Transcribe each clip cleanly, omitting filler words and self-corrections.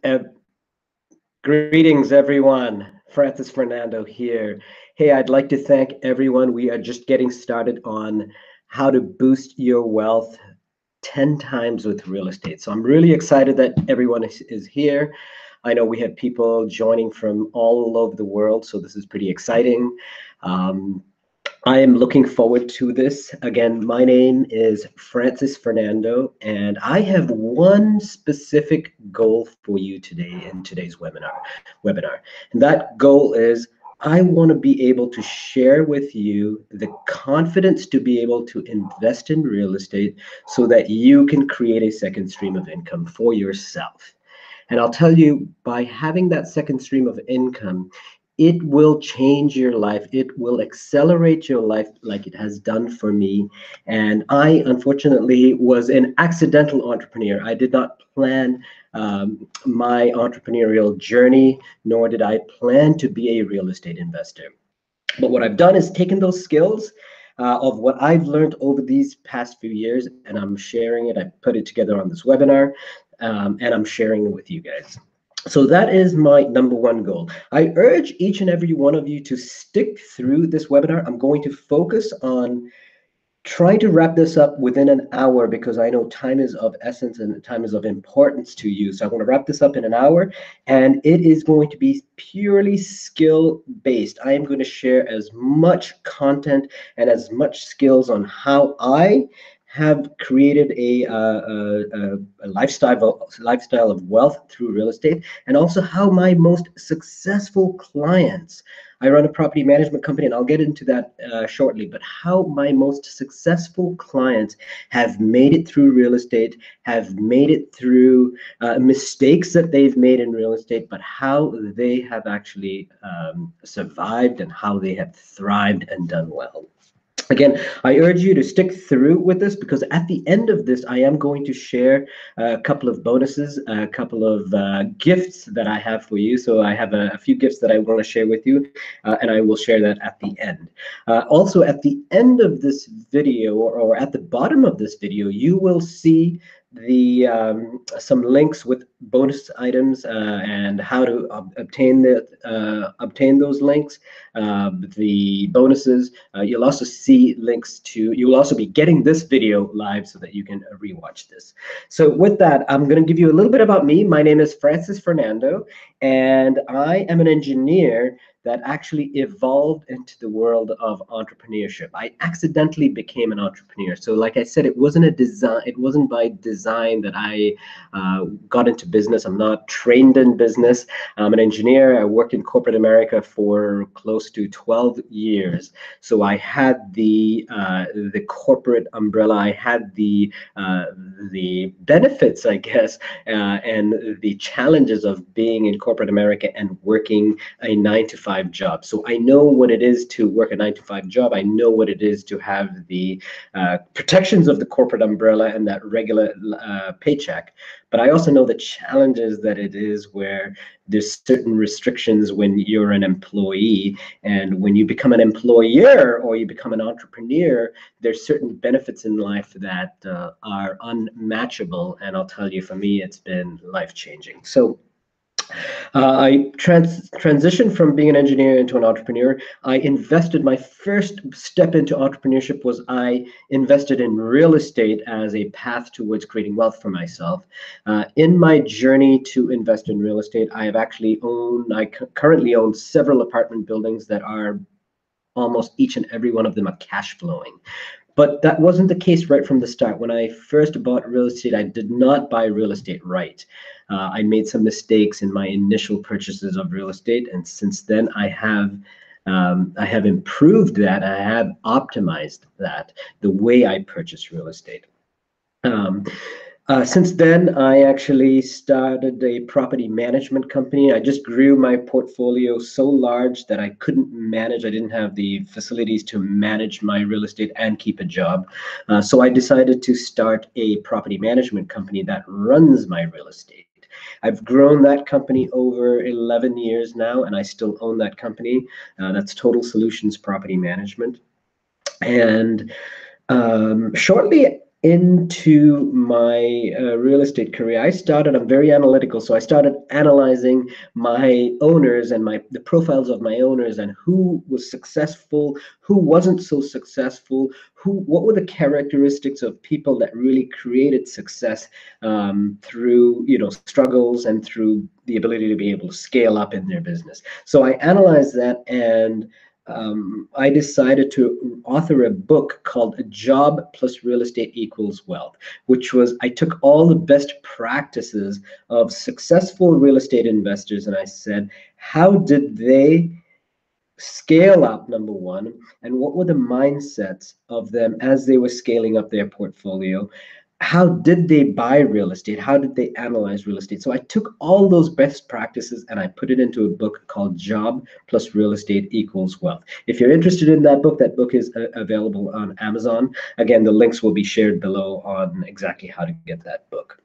Uh, Greetings, everyone. Fernando here. Hey, I'd like to thank everyone. We are just getting started on how to boost your wealth 10 times with real estate. So I'm really excited that everyone is here. I know we have people joining from all over the world, so this is pretty exciting. Um, I am looking forward to this. Again, my name is Fernando, and I have one specific goal for you today in today's webinar. And that goal is I want to be able to share with you the confidence to be able to invest in real estate so that you can create a second stream of income for yourself. And I'll tell you, by having that second stream of income, it will change your life. It will accelerate your life like it has done for me. And I, unfortunately, was an accidental entrepreneur. I did not plan my entrepreneurial journey, nor did I plan to be a real estate investor. But what I've done is taken those skills of what I've learned over these past few years, and I'm sharing it. I put it together on this webinar, and I'm sharing it with you guys. So that is my number one goal. I urge each and every one of you to stick through this webinar. I'm going to focus on trying to wrap this up within an hour because I know time is of essence and time is of importance to you. So I want to wrap this up in an hour, and it is going to be purely skill based. I am going to share as much content and as much skills on how I have created a lifestyle of wealth through real estate, and also how my most successful clients. I run a property management company, and I'll get into that shortly, but how my most successful clients have made it through real estate, have made it through mistakes that they've made in real estate, but how they have actually survived and how they have thrived and done well. Again, I urge you to stick through with this because at the end of this, I am going to share a couple of bonuses, a couple of gifts that I have for you. So I have a few gifts that I want to share with you, and I will share that at the end. Also, at the end of this video, or at the bottom of this video, you will see the some links with bonus items and how to obtain those links, the bonuses. You'll also see links to. You will also be getting this video live so that you can rewatch this. So with that, I'm going to give you a little bit about me. My name is Fernando, and I am an engineer that actually evolved into the world of entrepreneurship. I accidentally became an entrepreneur. So like I said, it wasn't by design that I got into business. I'm not trained in business. I'm an engineer. I worked in corporate America for close to 12 years. So I had the corporate umbrella. I had the benefits, I guess, and the challenges of being in corporate America and working a 9-to-5 job. So I know what it is to work a 9-to-5 job. I know what it is to have the protections of the corporate umbrella and that regular paycheck. But I also know the challenges that it is where there's certain restrictions when you're an employee, and when you become an employer or you become an entrepreneur, there's certain benefits in life that are unmatchable. And I'll tell you, for me, it's been life-changing. So I transitioned from being an engineer into an entrepreneur. I invested, my first step into entrepreneurship was I invested in real estate as a path towards creating wealth for myself. In my journey to invest in real estate, I currently own several apartment buildings that are almost each and every one of them are cash flowing. But that wasn't the case right from the start. When I first bought real estate, I did not buy real estate right. I made some mistakes in my initial purchases of real estate, and since then I have improved that. I have optimized that, the way I purchase real estate. Since then, I actually started a property management company. I just grew my portfolio so large that I couldn't manage. I didn't have the facilities to manage my real estate and keep a job. So I decided to start a property management company that runs my real estate. I've grown that company over 11 years now, and I still own that company. That's Total Solutions Property Management. And shortly into my real estate career, I'm very analytical, so I started analyzing my owners and the profiles of my owners and who was successful, who wasn't so successful, what were the characteristics of people that really created success through struggles and through the ability to be able to scale up in their business. So I analyzed that, and I decided to author a book called A Job Plus Real Estate Equals Wealth, which was, I took all the best practices of successful real estate investors and I said, how did they scale up, number one, and what were the mindsets of them as they were scaling up their portfolio? How did they buy real estate? How did they analyze real estate? So I took all those best practices and I put it into a book called Job Plus Real Estate Equals Wealth. If you're interested in that book is available on Amazon. Again, the links will be shared below on exactly how to get that book.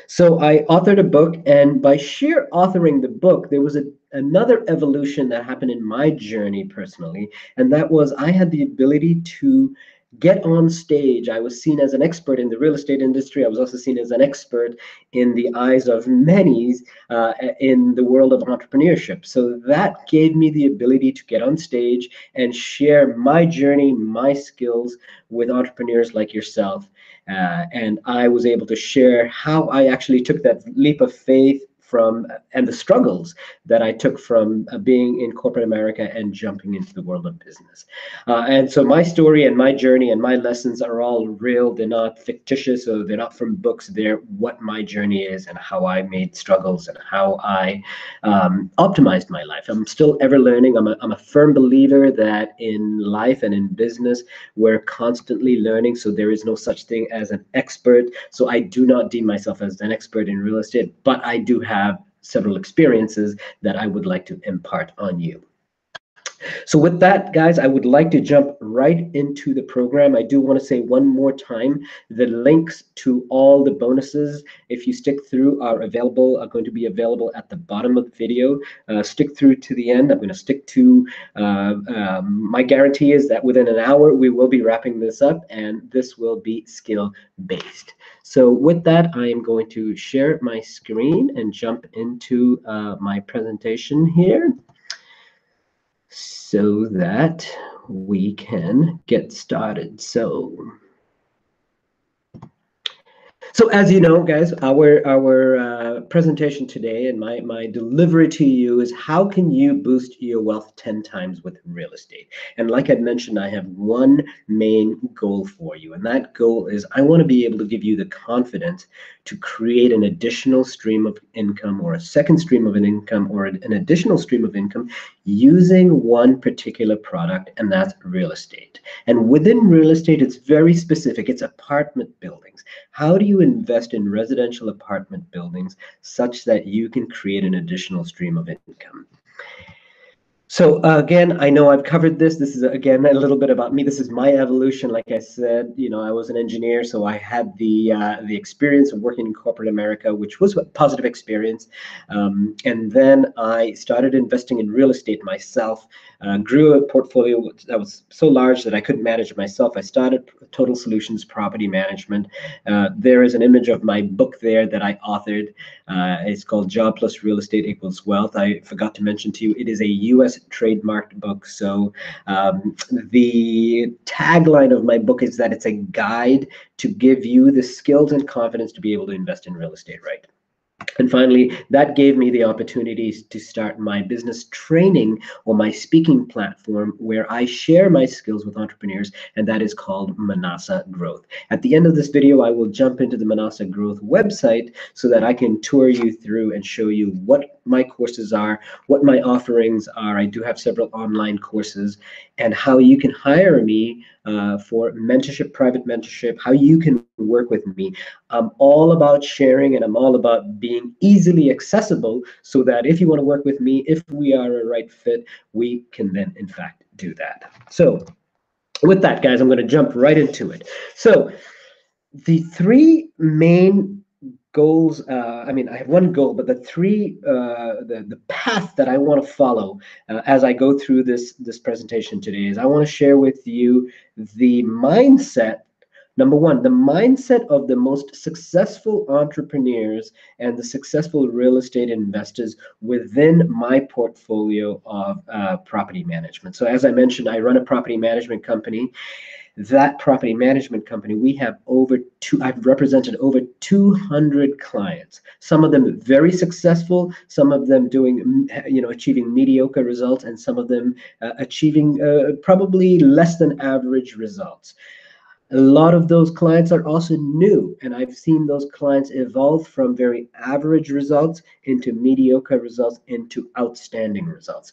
So I authored a book, and by sheer authoring the book, there was another evolution that happened in my journey personally, and that was I had the ability to get on stage. I was seen as an expert in the real estate industry. I was also seen as an expert in the eyes of many in the world of entrepreneurship. So that gave me the ability to get on stage and share my journey, my skills with entrepreneurs like yourself. And I was able to share how I actually took that leap of faith and the struggles that I took from being in corporate America and jumping into the world of business. And so my story and my journey and my lessons are all real. They're not fictitious, or they're not from books. They're what my journey is and how I made struggles and how I optimized my life. I'm still ever learning. I'm a firm believer that in life and in business, we're constantly learning. So there is no such thing as an expert. So I do not deem myself as an expert in real estate, but I do have several experiences that I would like to impart on you. So with that, guys, I would like to jump right into the program. I do want to say one more time, the links to all the bonuses, if you stick through, are going to be available at the bottom of the video. Stick through to the end. I'm going to stick to, my guarantee is that within an hour, we will be wrapping this up, and this will be skill-based. So with that, I am going to share my screen and jump into my presentation here, so that we can get started. So as you know, guys, our presentation today and my delivery to you is how can you boost your wealth 10 times with real estate? And like I mentioned, I have one main goal for you, and that goal is I want to be able to give you the confidence to create an additional stream of income, or a second stream of an income, or an additional stream of income using one particular product, and that's real estate. And within real estate, it's very specific. It's apartment buildings. How do you invest in residential apartment buildings such that you can create an additional stream of income? So again, I know I've covered this. This is, again, a little bit about me. This is my evolution. Like I said, I was an engineer, so I had the experience of working in corporate America, which was a positive experience. And then I started investing in real estate myself, grew a portfolio that was so large that I couldn't manage it myself. I started Total Solutions Property Management. There is an image of my book there that I authored. It's called Job Plus Real Estate Equals Wealth. I forgot to mention to you, it is a U.S. trademarked book. So the tagline of my book is that it's a guide to give you the skills and confidence to be able to invest in real estate right. And finally, that gave me the opportunities to start my business training, or my speaking platform, where I share my skills with entrepreneurs, and that is called Manasa Growth. At the end of this video, I will jump into the Manasa Growth website so that I can tour you through and show you what my courses are, what my offerings are. I do have several online courses, and how you can hire me for mentorship, private mentorship, how you can work with me. I'm all about sharing, and I'm all about being easily accessible, so that if you want to work with me, if we are a right fit, we can then in fact do that. So with that, guys, I'm going to jump right into it. So the three main goals, I have one goal, but the path that I want to follow as I go through this presentation today is I want to share with you the mindset Number one, the mindset of the most successful entrepreneurs and the successful real estate investors within my portfolio of property management. So, as I mentioned, I run a property management company. That property management company, we have I've represented over 200 clients, some of them very successful, some of them doing, achieving mediocre results, and some of them achieving probably less than average results. A lot of those clients are also new, and I've seen those clients evolve from very average results into mediocre results into outstanding results.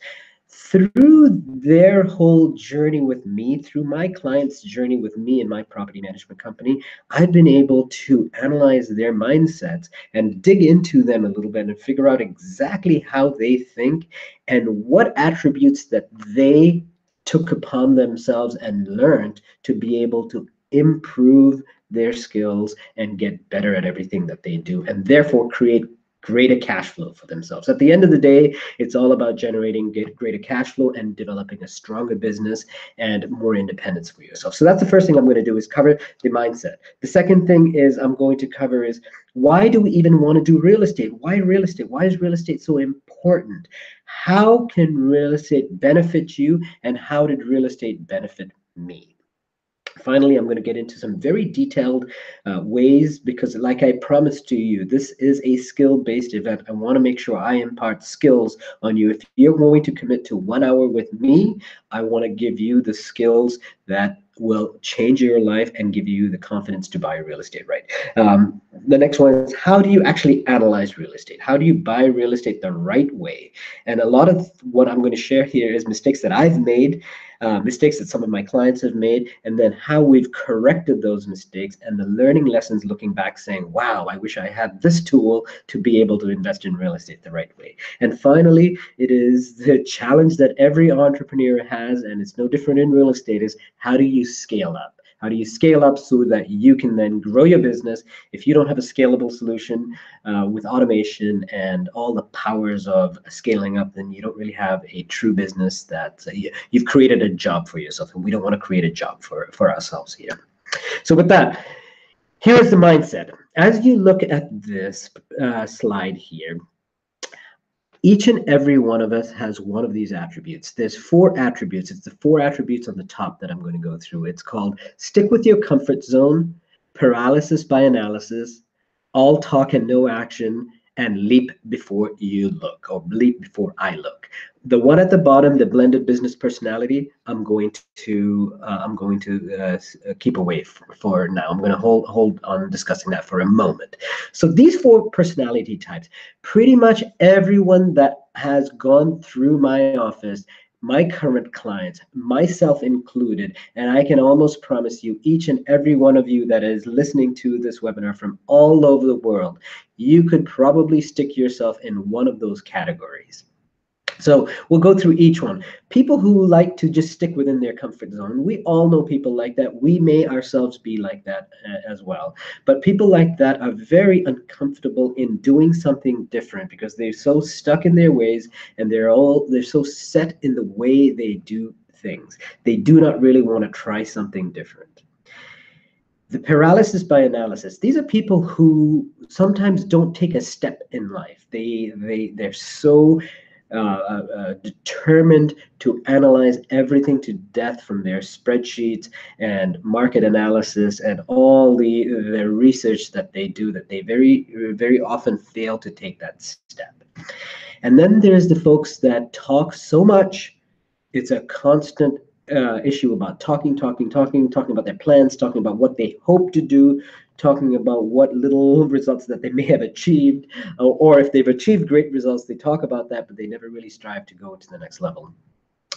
Through their whole journey with me, through my clients' journey with me and my property management company, I've been able to analyze their mindsets and dig into them a little bit and figure out exactly how they think and what attributes that they took upon themselves and learned to be able to improve their skills and get better at everything that they do, and therefore create greater cash flow for themselves. At the end of the day, it's all about generating greater cash flow and developing a stronger business and more independence for yourself. So that's the first thing I'm going to do, is cover the mindset. The second thing is I'm going to cover is, why do we even want to do real estate? Why real estate? Why is real estate so important? How can real estate benefit you, and how did real estate benefit me? Finally, I'm going to get into some very detailed ways, because like I promised to you, this is a skill-based event. I want to make sure I impart skills on you. If you're going to commit to 1 hour with me, I want to give you the skills that will change your life and give you the confidence to buy real estate right. The next one is, how do you actually analyze real estate? How do you buy real estate the right way? And a lot of what I'm going to share here is mistakes that I've made, mistakes that some of my clients have made, and then how we've corrected those mistakes, and the learning lessons looking back saying, wow, I wish I had this tool to be able to invest in real estate the right way. And finally, it is the challenge that every entrepreneur has, and it's no different in real estate, is how do you scale up? How do you scale up so that you can then grow your business? If you don't have a scalable solution with automation and all the powers of scaling up, then you don't really have a true business that you've created a job for yourself. And we don't want to create a job for ourselves here. So with that, here's the mindset. As you look at this slide here, each and every one of us has one of these attributes. There's 4 attributes. It's the 4 attributes on the top that I'm going to go through. It's called stick with your comfort zone, paralysis by analysis, all talk and no action, and leap before you look, or leap before I look. The one at the bottom, the blended business personality, I'm going to keep away for now. I'm going to hold on discussing that for a moment. So these 4 personality types, pretty much everyone that has gone through my office, my current clients, myself included, and I can almost promise you, each and every one of you that is listening to this webinar from all over the world, you could probably stick yourself in one of those categories. So we'll go through each one. People who like to just stick within their comfort zone. We all know people like that. We may ourselves be like that as well. But people like that are very uncomfortable in doing something different because they're so stuck in their ways, and they're so set in the way they do things. They do not really want to try something different. The paralysis by analysis. These are people who sometimes don't take a step in life. They're so determined to analyze everything to death from their spreadsheets and market analysis and all the research that they do, that they very, very often fail to take that step. And then there's the folks that talk so much. It's a constant issue about talking about their plans, talking about what they hope to do, talking about what little results that they may have achieved, or if they've achieved great results, they talk about that, but they never really strive to go to the next level.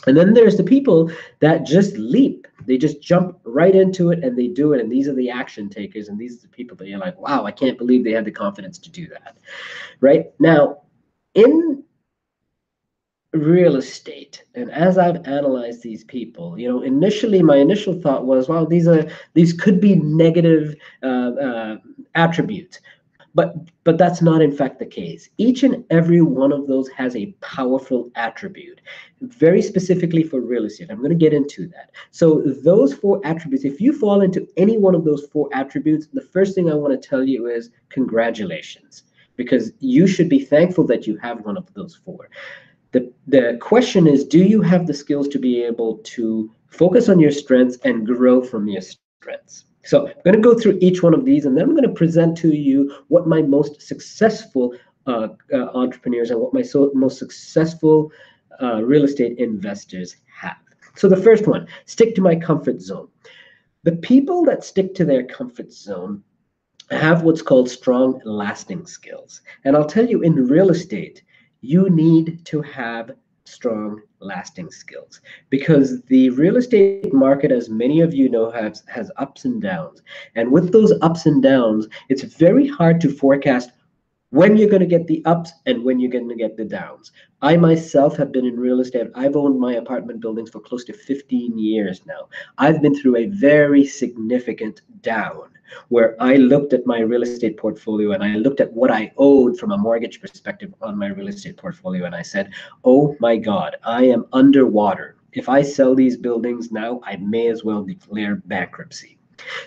And then there's the people that just leap. They just jump right into it and they do it. And these are the action takers. And these are the people that you're like, wow, I can't believe they had the confidence to do that. Right? Now, in real estate, and as I've analyzed these people, initially my initial thought was, well, these could be negative attributes. But that's not in fact the case. Each and every one of those has a powerful attribute, very specifically for real estate. I'm going to get into that. So those four attributes, if you fall into any one of those four attributes, the first thing I want to tell you is congratulations, because you should be thankful that you have one of those four. The question is, do you have the skills to be able to focus on your strengths and grow from your strengths? So I'm going to go through each one of these, and then I'm going to present to you what my most successful entrepreneurs and what my most successful real estate investors have. So the first one, stick to my comfort zone. The people that stick to their comfort zone have what's called strong lasting skills. And I'll tell you, in real estate, you need to have strong lasting skills, because the real estate market, as many of you know, has ups and downs. And with those ups and downs, it's very hard to forecast when you're going to get the ups and when you're going to get the downs. I myself have been in real estate. I've owned my apartment buildings for close to 15 years now. I've been through a very significant down where I looked at my real estate portfolio and I looked at what I owed from a mortgage perspective on my real estate portfolio. And I said, oh my God, I am underwater. If I sell these buildings now, I may as well declare bankruptcy.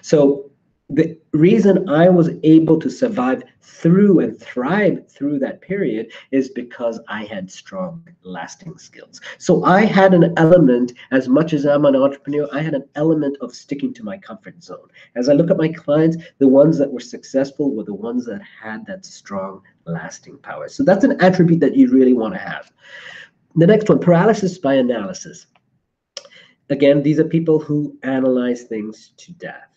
So the reason I was able to survive through and thrive through that period is because I had strong lasting skills. So I had an element, as much as I'm an entrepreneur, I had an element of sticking to my comfort zone. As I look at my clients, the ones that were successful were the ones that had that strong lasting power. So that's an attribute that you really want to have. The next one, paralysis by analysis. Again, these are people who analyze things to death.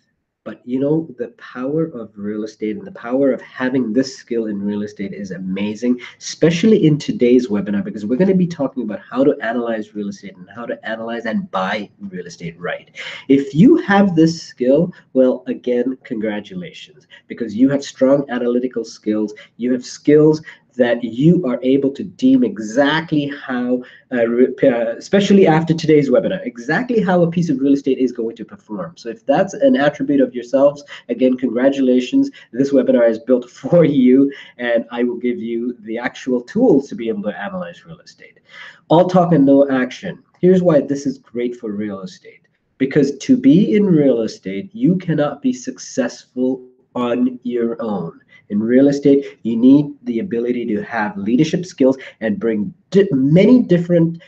But you know, the power of real estate and the power of having this skill in real estate is amazing, especially in today's webinar, because we're going to be talking about how to analyze real estate and how to analyze and buy real estate right. If you have this skill, well, again, congratulations, because you have strong analytical skills. You have skills that you are able to deem exactly how, especially after today's webinar, exactly how a piece of real estate is going to perform. So if that's an attribute of yourselves, again, congratulations. This webinar is built for you, and I will give you the actual tools to be able to analyze real estate. All talk and no action. Here's why this is great for real estate. Because to be in real estate, you cannot be successful on your own. In real estate, you need the ability to have leadership skills and bring many different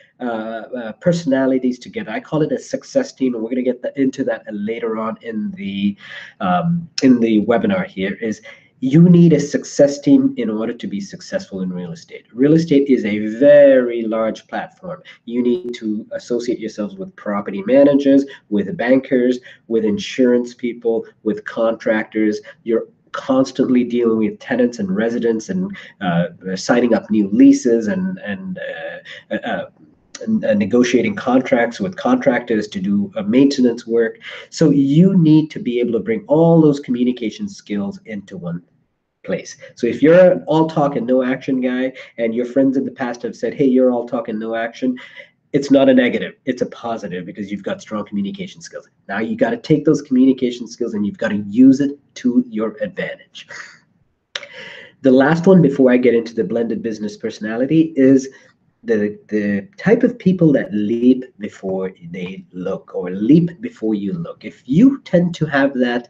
personalities together. I call it a success team, and we're going to get into that later on in the webinar here. Is you need a success team in order to be successful in real estate. Real estate is a very large platform. You need to associate yourselves with property managers, with bankers, with insurance people, with contractors. You're constantly dealing with tenants and residents and signing up new leases and negotiating contracts with contractors to do maintenance work. So you need to be able to bring all those communication skills into one place. So if you're an all talk and no action guy, and your friends in the past have said, hey, you're all talk and no action, it's not a negative, it's a positive, because you've got strong communication skills. Now you got to take those communication skills and you've got to use it to your advantage. The last one before I get into the blended business personality is the type of people that leap before they look, or leap before you look. If you tend to have that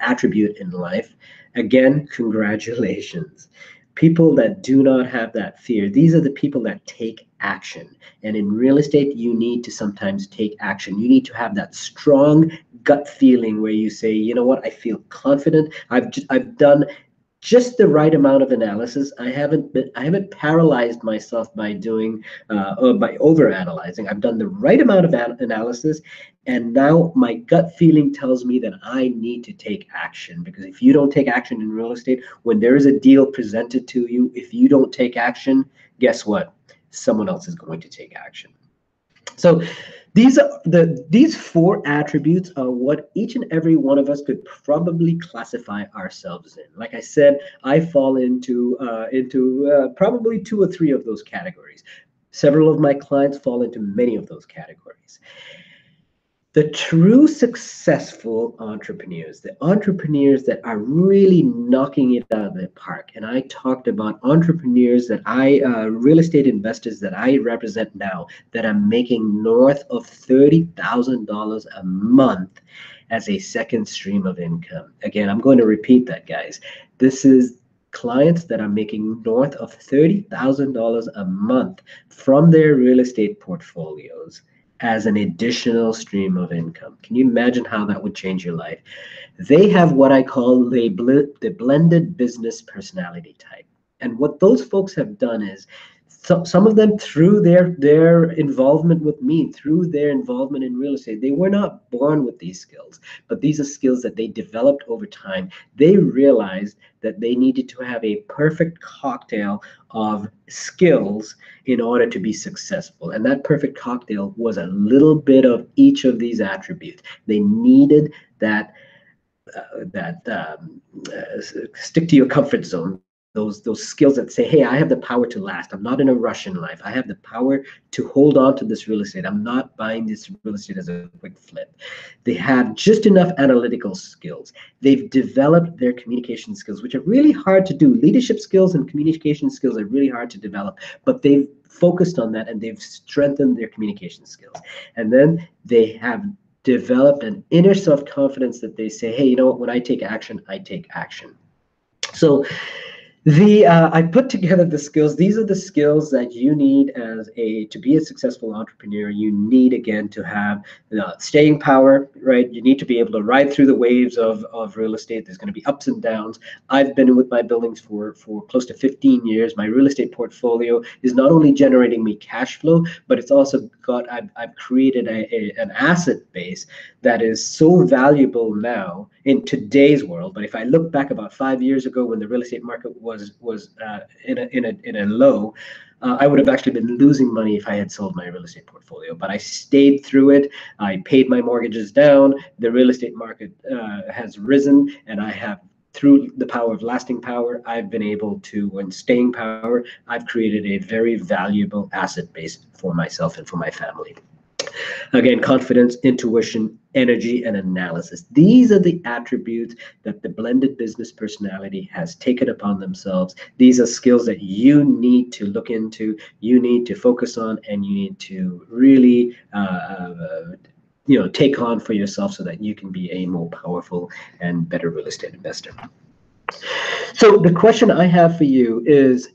attribute in life, again, congratulations. People that do not have that fear, these are the people that take action. And in real estate, you need to sometimes take action. You need to have that strong gut feeling where you say, you know what, I feel confident. I've done just the right amount of analysis. I haven't paralyzed myself by doing or by overanalyzing. I've done the right amount of analysis, and now my gut feeling tells me that I need to take action. Because if you don't take action in real estate, when there is a deal presented to you, if you don't take action, guess what? Someone else is going to take action. So these four attributes are what each and every one of us could probably classify ourselves in. Like I said, I fall into probably 2 or 3 of those categories. Several of my clients fall into many of those categories. The true successful entrepreneurs, the entrepreneurs that are really knocking it out of the park. And I talked about entrepreneurs that real estate investors that I represent now that are making north of $30,000 a month as a second stream of income. Again, I'm going to repeat that, guys. This is clients that are making north of $30,000 a month from their real estate portfolios as an additional stream of income. Can you imagine how that would change your life? They have what I call the blended business personality type. And what those folks have done is some of them through their involvement with me, through their involvement in real estate, they were not born with these skills, but these are skills that they developed over time. They realized that they needed to have a perfect cocktail of skills in order to be successful. And that perfect cocktail was a little bit of each of these attributes. They needed that stick to your comfort zone, those skills that say, hey, I have the power to last. I'm not in a rush in life. I have the power to hold on to this real estate. I'm not buying this real estate as a quick flip. They have just enough analytical skills. They've developed their communication skills, which are really hard to do. Leadership skills and communication skills are really hard to develop, but they've focused on that and they've strengthened their communication skills. And then they have developed an inner self-confidence that they say, hey, you know what, when I take action, I take action. So I put together the skills. These are the skills that you need to be a successful entrepreneur. You need, again, to have staying power, right? You need to be able to ride through the waves of real estate. There's going to be ups and downs. I've been with my buildings for close to 15 years. My real estate portfolio is not only generating me cash flow, but it's also I've created an asset base that is so valuable now in today's world. But if I look back about 5 years ago when the real estate market was in a low, I would have actually been losing money if I had sold my real estate portfolio. But I stayed through it. I paid my mortgages down. The real estate market has risen, and I have, through the power of lasting power, I've been able to, and staying power, I've created a very valuable asset base for myself and for my family. Again, confidence, intuition, energy, and analysis. These are the attributes that the blended business personality has taken upon themselves. These are skills that you need to look into, you need to focus on, and you need to really take on for yourself so that you can be a more powerful and better real estate investor. So the question I have for you is,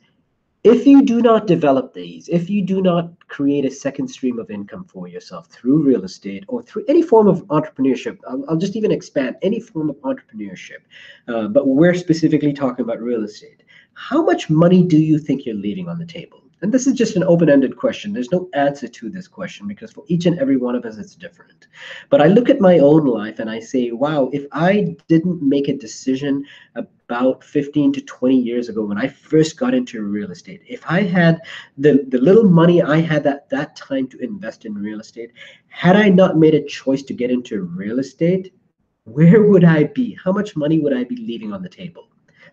if you do not develop these, if you do not create a second stream of income for yourself through real estate or through any form of entrepreneurship, I'll just even expand any form of entrepreneurship, but we're specifically talking about real estate. How much money do you think you're leaving on the table? And this is just an open-ended question. There's no answer to this question because for each and every one of us, it's different. But I look at my own life and I say, wow, if I didn't make a decision about 15 to 20 years ago when I first got into real estate, if I had the little money I had at that time to invest in real estate, had I not made a choice to get into real estate, where would I be? How much money would I be leaving on the table?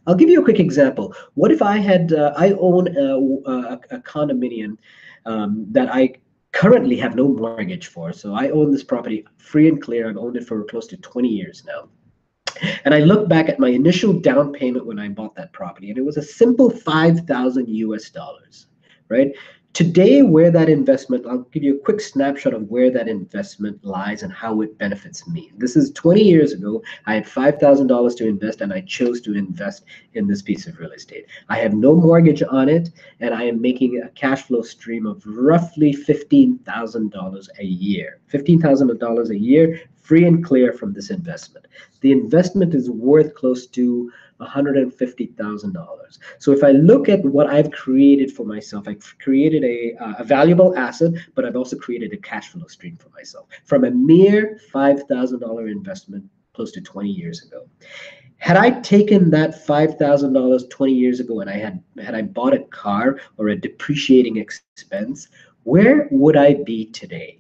I'll give you a quick example. What if I own a condominium that I currently have no mortgage for. So I own this property free and clear. I've owned it for close to 20 years now. And I look back at my initial down payment when I bought that property, and it was a simple 5,000 US dollars, right? Today, where that investment, I'll give you a quick snapshot of where that investment lies and how it benefits me. This is 20 years ago. I had $5,000 to invest, and I chose to invest in this piece of real estate. I have no mortgage on it, and I am making a cash flow stream of roughly $15,000 a year. $15,000 a year, free and clear from this investment. The investment is worth close to $150,000. So if I look at what I've created for myself, I've created a valuable asset, but I've also created a cash flow stream for myself from a mere $5,000 investment close to 20 years ago. Had I taken that $5,000 20 years ago and had I bought a car or a depreciating expense, where would I be today?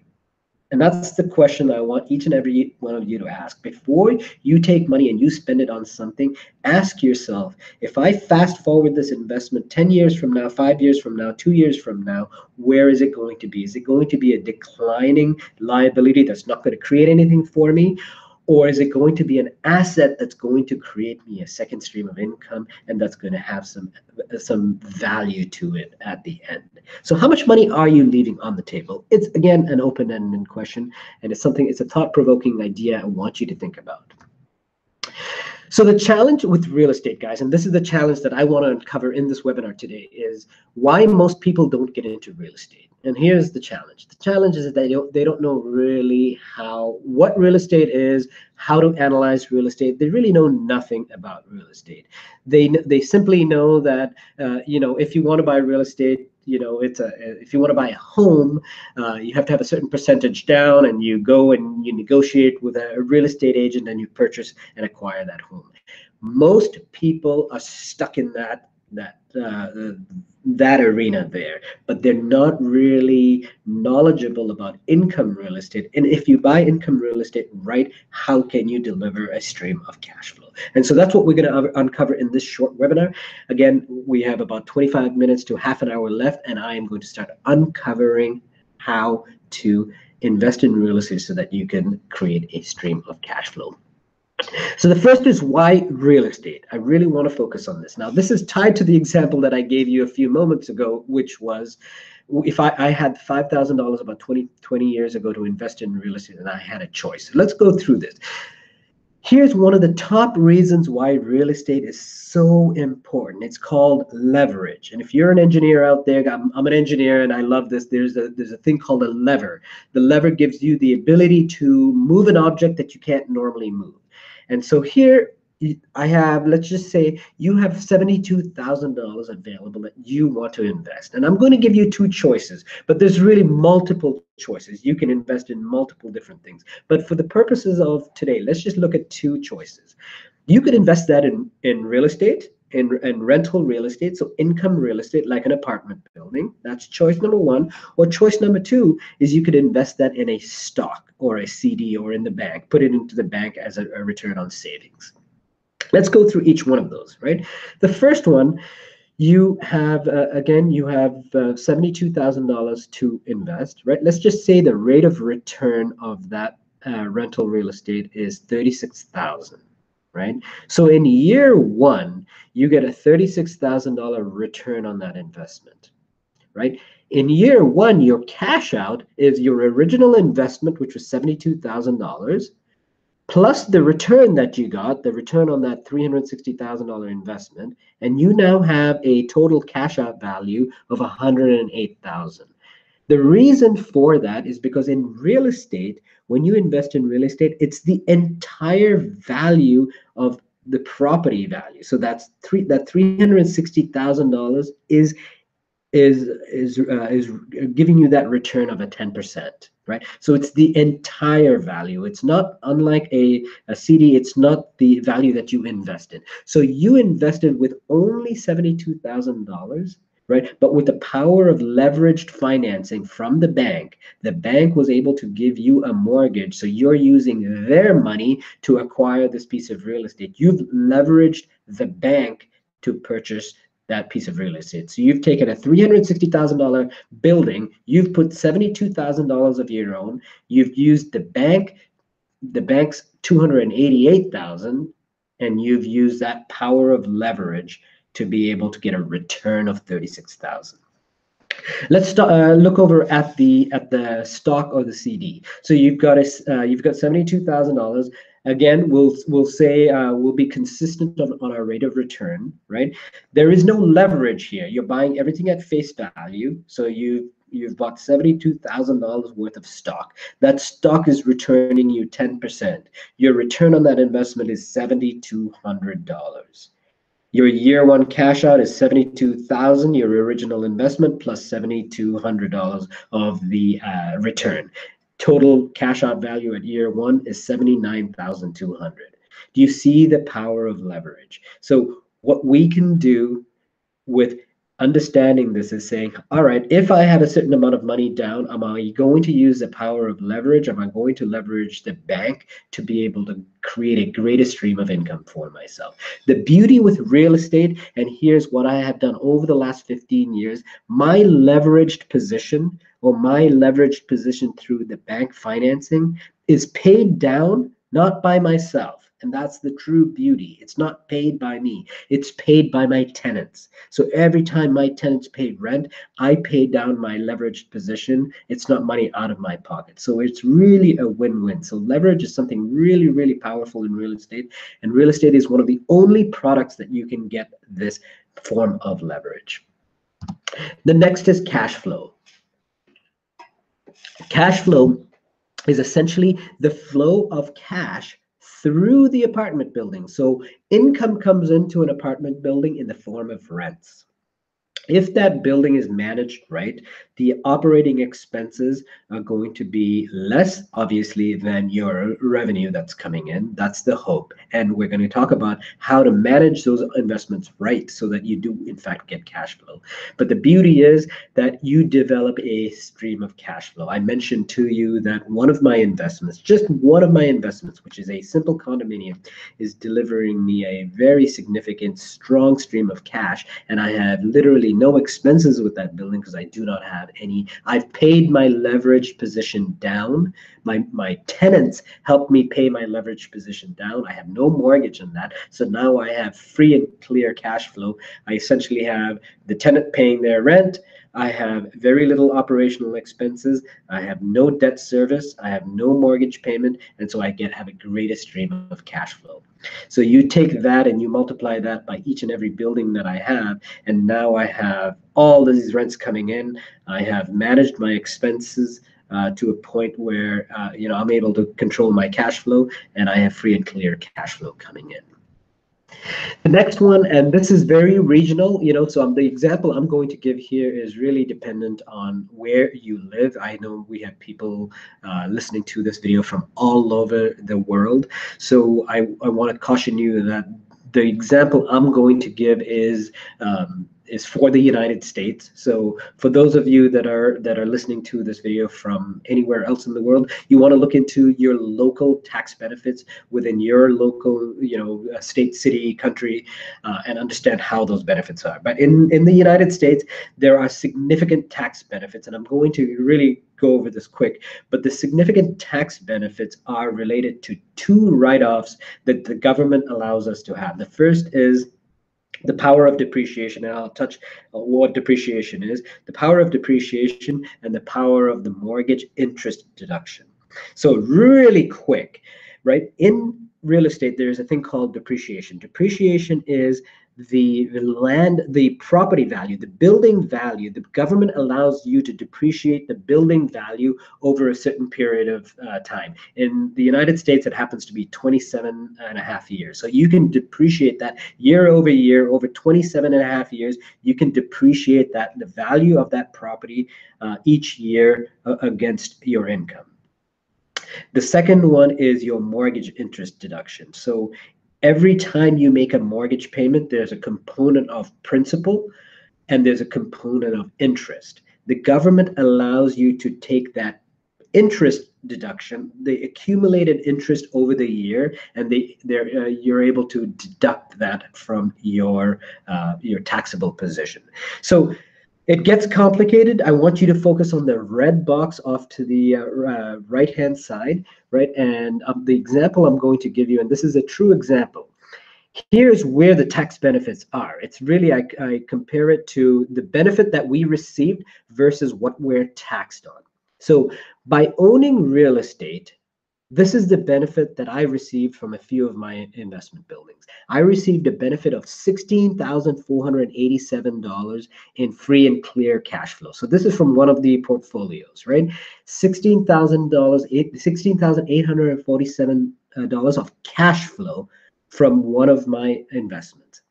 And that's the question I want each and every one of you to ask. Before you take money and you spend it on something, ask yourself, if I fast forward this investment 10 years from now, 5 years from now, 2 years from now, where is it going to be? Is it going to be a declining liability that's not going to create anything for me? Or is it going to be an asset that's going to create me a second stream of income and that's going to have some value to it at the end? So how much money are you leaving on the table? It's again an open-ended question, and it's a thought-provoking idea I want you to think about. So the challenge with real estate, guys, and this is the challenge that I want to uncover in this webinar today, is why most people don't get into real estate. And here's the challenge. The challenge is that they don't know really what real estate is, how to analyze real estate. They really know nothing about real estate. They simply know that if you want to buy real estate, if you want to buy a home, you have to have a certain percentage down, and you go and you negotiate with a real estate agent, and you purchase and acquire that home. Most people are stuck in that arena there, but they're not really knowledgeable about income real estate. And if you buy income real estate right, how can you deliver a stream of cash flow? And so that's what we're going to uncover in this short webinar. Again, we have about 25 minutes to half an hour left, and I am going to start uncovering how to invest in real estate so that you can create a stream of cash flow. So the first is, why real estate? I really want to focus on this. Now, this is tied to the example that I gave you a few moments ago, which was if I had $5,000 about 20 years ago to invest in real estate, and I had a choice. Let's go through this. Here's one of the top reasons why real estate is so important. It's called leverage. And if you're an engineer out there, I'm an engineer and I love this. There's a thing called a lever. The lever gives you the ability to move an object that you can't normally move. And so here I have, let's just say you have $72,000 available that you want to invest. And I'm going to give you two choices, but there's really multiple choices. You can invest in multiple different things. But for the purposes of today, let's just look at two choices. You could invest that in real estate, in rental real estate, so income real estate like an apartment building. That's choice number one. Or choice number two is you could invest that in a stock or a CD or in the bank, put it into the bank as a return on savings. Let's go through each one of those, right? The first one, you have, you have $72,000 to invest, right? Let's just say the rate of return of that rental real estate is $36,000, right? So in year one, you get a $36,000 return on that investment, right? In year one, your cash out is your original investment, which was $72,000, plus the return that you got, the return on that $360,000 investment, and you now have a total cash out value of $108,000. The reason for that is because in real estate, when you invest in real estate, it's the entire value of the property value. So that $360,000 is giving you that return of a 10%, right? So it's the entire value. It's not unlike a CD. It's not the value that you invested. So you invested with only $72,000, right? But with the power of leveraged financing from the bank was able to give you a mortgage. So you're using their money to acquire this piece of real estate. You've leveraged the bank to purchase that piece of real estate. So you've taken a $360,000 building, you've put $72,000 of your own, you've used the bank's $288,000, and you've used that power of leverage to be able to get a return of $36,000. Let's look over at the stock or the CD. So you've got $72,000. Again, we'll say we'll be consistent on our rate of return, right? There is no leverage here. You're buying everything at face value. So you've bought $72,000 worth of stock. That stock is returning you 10%. Your return on that investment is $7,200. Your year one cash out is $72,000, your original investment plus $7,200 of the return. Total cash out value at year one is $79,200. Do you see the power of leverage? So what we can do with Understanding this is saying, all right, if I have a certain amount of money down, am I going to use the power of leverage? Am I going to leverage the bank to be able to create a greater stream of income for myself? The beauty with real estate, and here's what I have done over the last 15 years, my leveraged position or my leveraged position through the bank financing is paid down not by myself. And that's the true beauty. It's not paid by me, it's paid by my tenants. So every time my tenants paid rent, I paid down my leveraged position. It's not money out of my pocket. So it's really a win-win. So leverage is something really, really powerful in real estate. And real estate is one of the only products that you can get this form of leverage. The next is cash flow. Cash flow is essentially the flow of cash through the apartment building. So income comes into an apartment building in the form of rents. If that building is managed right, the operating expenses are going to be less, obviously, than your revenue that's coming in. That's the hope. And we're going to talk about how to manage those investments right so that you do, in fact, get cash flow. But the beauty is that you develop a stream of cash flow. I mentioned to you that one of my investments, just one of my investments, which is a simple condominium, is delivering me a very significant, strong stream of cash. And I have literally no expenses with that building because I do not have any. I've paid my leverage position down. My tenants helped me pay my leverage position down. I have no mortgage on that. So now I have free and clear cash flow. I essentially have the tenant paying their rent. I have very little operational expenses. I have no debt service. I have no mortgage payment. And so I have a greater stream of cash flow. So you take that and you multiply that by each and every building that I have, and now I have all these rents coming in. I have managed my expenses to a point where I'm able to control my cash flow, and I have free and clear cash flow coming in. The next one, and this is very regional, so the example I'm going to give here is really dependent on where you live. I know we have people listening to this video from all over the world. So I want to caution you that the example I'm going to give is for the United States. So for those of you that are listening to this video from anywhere else in the world, you want to look into your local tax benefits within your local, state, city, country, and understand how those benefits are. But in the United States, there are significant tax benefits, and I'm going to really go over this quick, but the significant tax benefits are related to two write-offs that the government allows us to have. The first is the power of depreciation, and I'll touch what depreciation is, the power of depreciation, and the power of the mortgage interest deduction. So really quick, right? In real estate, there's a thing called depreciation. Depreciation is the land, the property value, the building value. The government allows you to depreciate the building value over a certain period of time. In the United States, it happens to be 27 and a half years. So you can depreciate that year, over 27 and a half years. You can depreciate that, the value of that property each year against your income. The second one is your mortgage interest deduction. So every time you make a mortgage payment, there's a component of principal and there's a component of interest. The government allows you to take that interest deduction, the accumulated interest over the year, and you're able to deduct that from your taxable position. So it gets complicated. I want you to focus on the red box off to the right-hand side, right? And the example I'm going to give you, and this is a true example, here's where the tax benefits are. It's really, I compare it to the benefit that we received versus what we're taxed on. So by owning real estate, this is the benefit that I received from a few of my investment buildings. I received a benefit of $16,487 in free and clear cash flow. So this is from one of the portfolios, right? $16,847 of cash flow from one of my investments.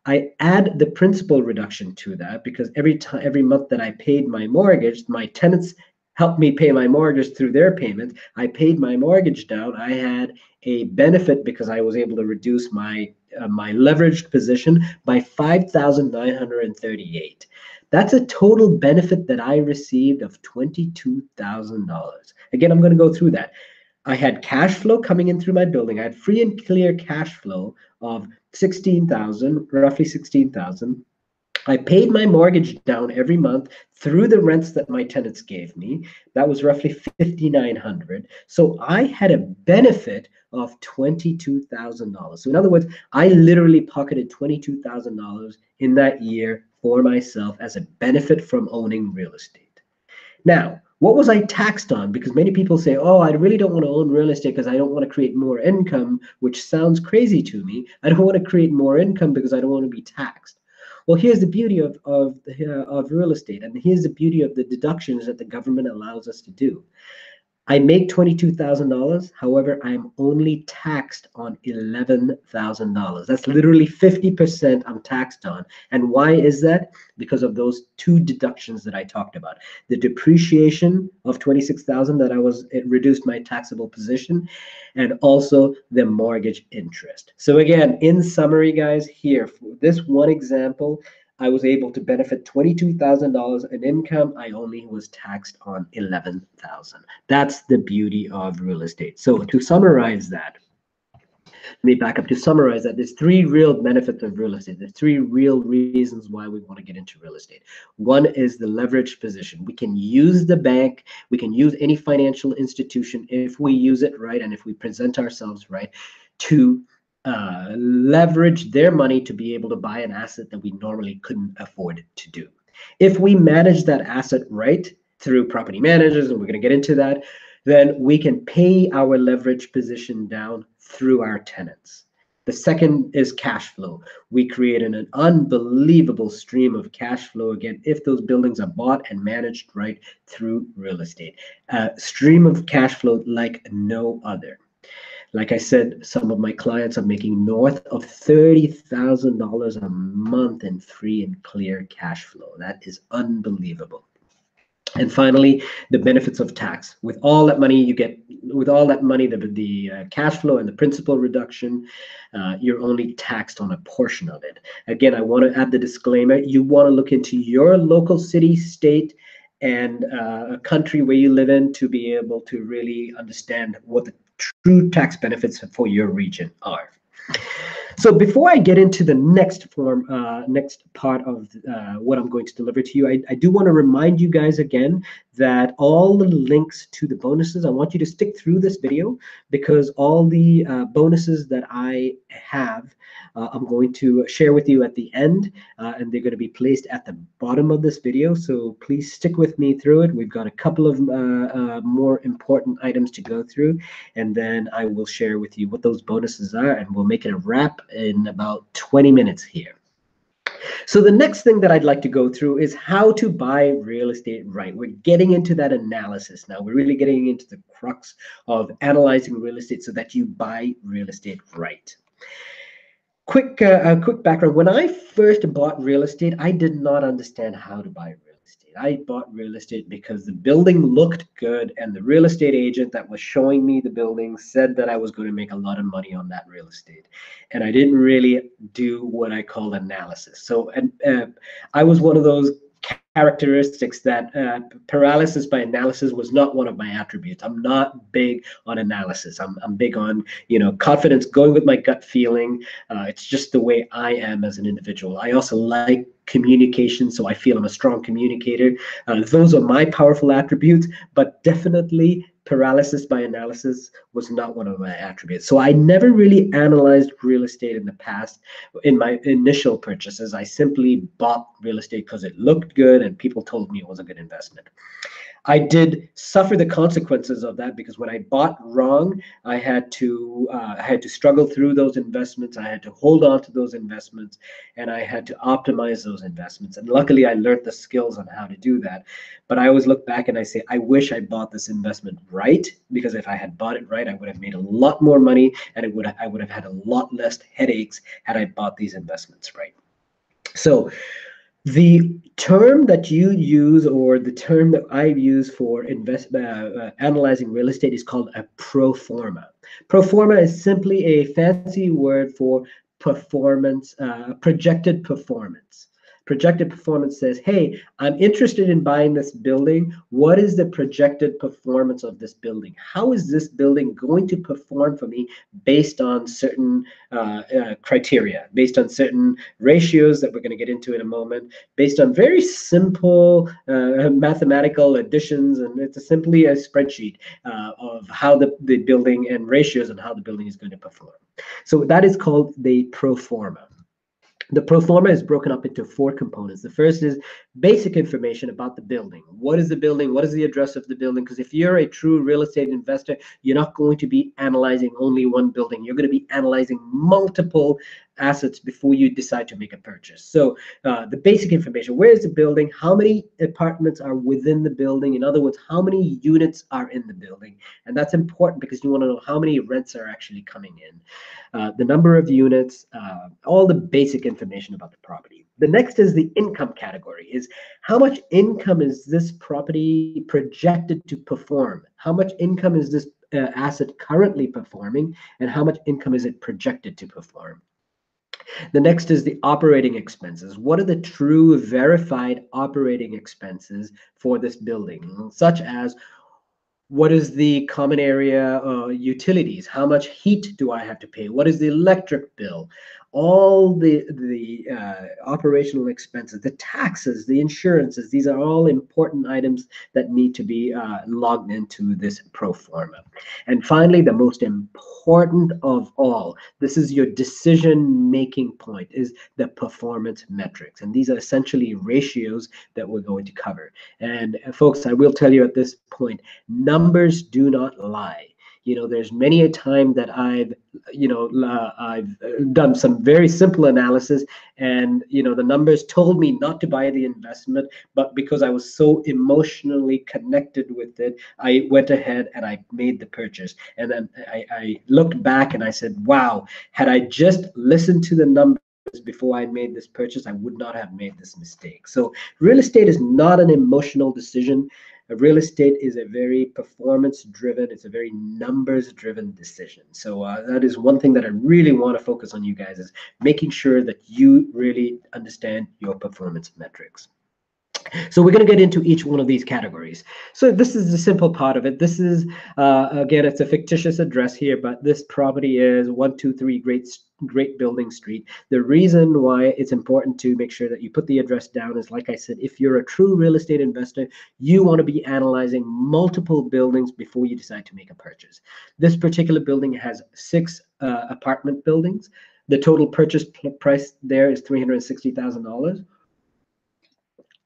I add the principal reduction to that because every month that I paid my mortgage, my tenants helped me pay my mortgage through their payments. I paid my mortgage down. I had a benefit because I was able to reduce my my leveraged position by 5,938. That's a total benefit that I received of $22,000. Again, I'm going to go through that. I had cash flow coming in through my building. I had free and clear cash flow of 16,000, roughly 16,000. I paid my mortgage down every month through the rents that my tenants gave me. That was roughly 5,900. So I had a benefit of $22,000. So in other words, I literally pocketed $22,000 in that year for myself as a benefit from owning real estate. Now, what was I taxed on? Because many people say, oh, I really don't want to own real estate because I don't want to create more income, which sounds crazy to me. I don't want to create more income because I don't want to be taxed. Well, here's the beauty of real estate, and here's the beauty of the deductions that the government allows us to do. I make $22,000. However, I'm only taxed on $11,000. That's literally 50% I'm taxed on. And why is that? Because of those two deductions that I talked about. The depreciation of $26,000 it reduced my taxable position, and also the mortgage interest. So again, in summary, guys, here for this one example, I was able to benefit $22,000 in income. I only was taxed on $11,000. That's the beauty of real estate. So to summarize that, let me back up. To summarize that, there's three real benefits of real estate. There's three real reasons why we want to get into real estate. One is the leverage position. We can use the bank, we can use any financial institution if we use it right and if we present ourselves right to leverage their money to be able to buy an asset that we normally couldn't afford to do. If we manage that asset right through property managers, and we're going to get into that, then we can pay our leverage position down through our tenants. The second is cash flow. We create an unbelievable stream of cash flow, again, if those buildings are bought and managed right through real estate. A stream of cash flow like no other. Like I said, some of my clients are making north of $30,000 a month in free and clear cash flow. That is unbelievable. And finally, the benefits of tax. With all that money you get, with all that money, the cash flow and the principal reduction, you're only taxed on a portion of it. Again, I want to add the disclaimer. You want to look into your local city, state, and a country where you live in to be able to really understand what the true tax benefits for your region are. So before I get into the next part of what I'm going to deliver to you, I do want to remind you guys again that all the links to the bonuses, I want you to stick through this video because all the bonuses that I have, I'm going to share with you at the end, and they're going to be placed at the bottom of this video. So please stick with me through it. We've got a couple of more important items to go through, and then I will share with you what those bonuses are, and we'll make it a wrap in about 20 minutes here. So the next thing that I'd like to go through is how to buy real estate right. We're getting into that analysis now. We're really getting into the crux of analyzing real estate so that you buy real estate right. Quick background. When I first bought real estate, I did not understand how to buy real estate. I bought real estate because the building looked good and the real estate agent that was showing me the building said that I was going to make a lot of money on that real estate. And I didn't really do what I call analysis. So I was one of those characteristics that paralysis by analysis was not one of my attributes. I'm not big on analysis. I'm big on, confidence, going with my gut feeling. It's just the way I am as an individual. I also like communication, so I feel I'm a strong communicator. Those are my powerful attributes, but definitely paralysis by analysis was not one of my attributes. So I never really analyzed real estate in the past. In my initial purchases, I simply bought real estate because it looked good and people told me it was a good investment. I did suffer the consequences of that because when I bought wrong, I had to struggle through those investments. I had to hold on to those investments, and I had to optimize those investments. And luckily, I learned the skills on how to do that. But I always look back and I say, I wish I bought this investment right, because if I had bought it right, I would have made a lot more money, and I would have had a lot less headaches had I bought these investments right. So the term that you use, or the term that I use for analyzing real estate, is called a pro forma. Pro forma is simply a fancy word for performance, projected performance. Projected performance says, hey, I'm interested in buying this building. What is the projected performance of this building? How is this building going to perform for me based on certain criteria, based on certain ratios that we're going to get into in a moment, based on very simple mathematical additions, and it's simply a spreadsheet of how the building and ratios and how the building is going to perform. So that is called the pro forma. The pro forma is broken up into four components. The first is basic information about the building. What is the building? What is the address of the building? Because if you're a true real estate investor, you're not going to be analyzing only one building. You're going to be analyzing multiple assets before you decide to make a purchase. So the basic information: where is the building? How many apartments are within the building? In other words, how many units are in the building? And that's important because you want to know how many rents are actually coming in. The number of units, all the basic information about the property. The next is the income category, is how much income is this property projected to perform? How much income is this asset currently performing, and how much income is it projected to perform? The next is the operating expenses. What are the true verified operating expenses for this building, such as what is the common area utilities? How much heat do I have to pay? What is the electric bill? All the operational expenses, the taxes, the insurances, these are all important items that need to be logged into this pro forma. And finally, the most important of all, this is your decision-making point, is the performance metrics. And these are essentially ratios that we're going to cover. And folks, I will tell you at this point, numbers do not lie. There's many a time that I've done some very simple analysis, and the numbers told me not to buy the investment, but because I was so emotionally connected with it, I went ahead and I made the purchase. And then I looked back and I said, wow, had I just listened to the numbers before I made this purchase, I would not have made this mistake. So real estate is not an emotional decision. Real estate is a very performance driven, it's a very numbers driven decision. So that is one thing that I really want to focus on, you guys, is making sure that you really understand your performance metrics. So we're going to get into each one of these categories. So this is the simple part of it. This is, again, it's a fictitious address here, but this property is 123 Great Building Street. The reason why it's important to make sure that you put the address down is, like I said, if you're a true real estate investor, you want to be analyzing multiple buildings before you decide to make a purchase. This particular building has 6 apartment buildings. The total purchase price there is $360,000.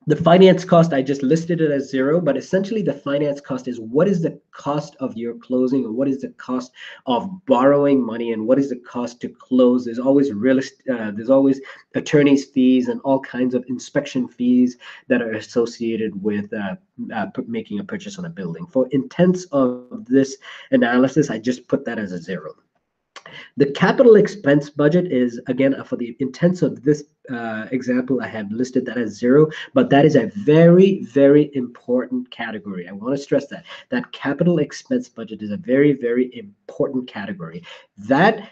The finance cost, I just listed it as 0, but essentially the finance cost is what is the cost of your closing, or what is the cost of borrowing money, and what is the cost to close. There's always there's always attorney's fees and all kinds of inspection fees that are associated with making a purchase on a building. For intents of this analysis, I just put that as a 0. The capital expense budget is, again, for the intents of this example, I have listed that as 0, but that is a very, very important category. I want to stress that capital expense budget is a very, very important category. That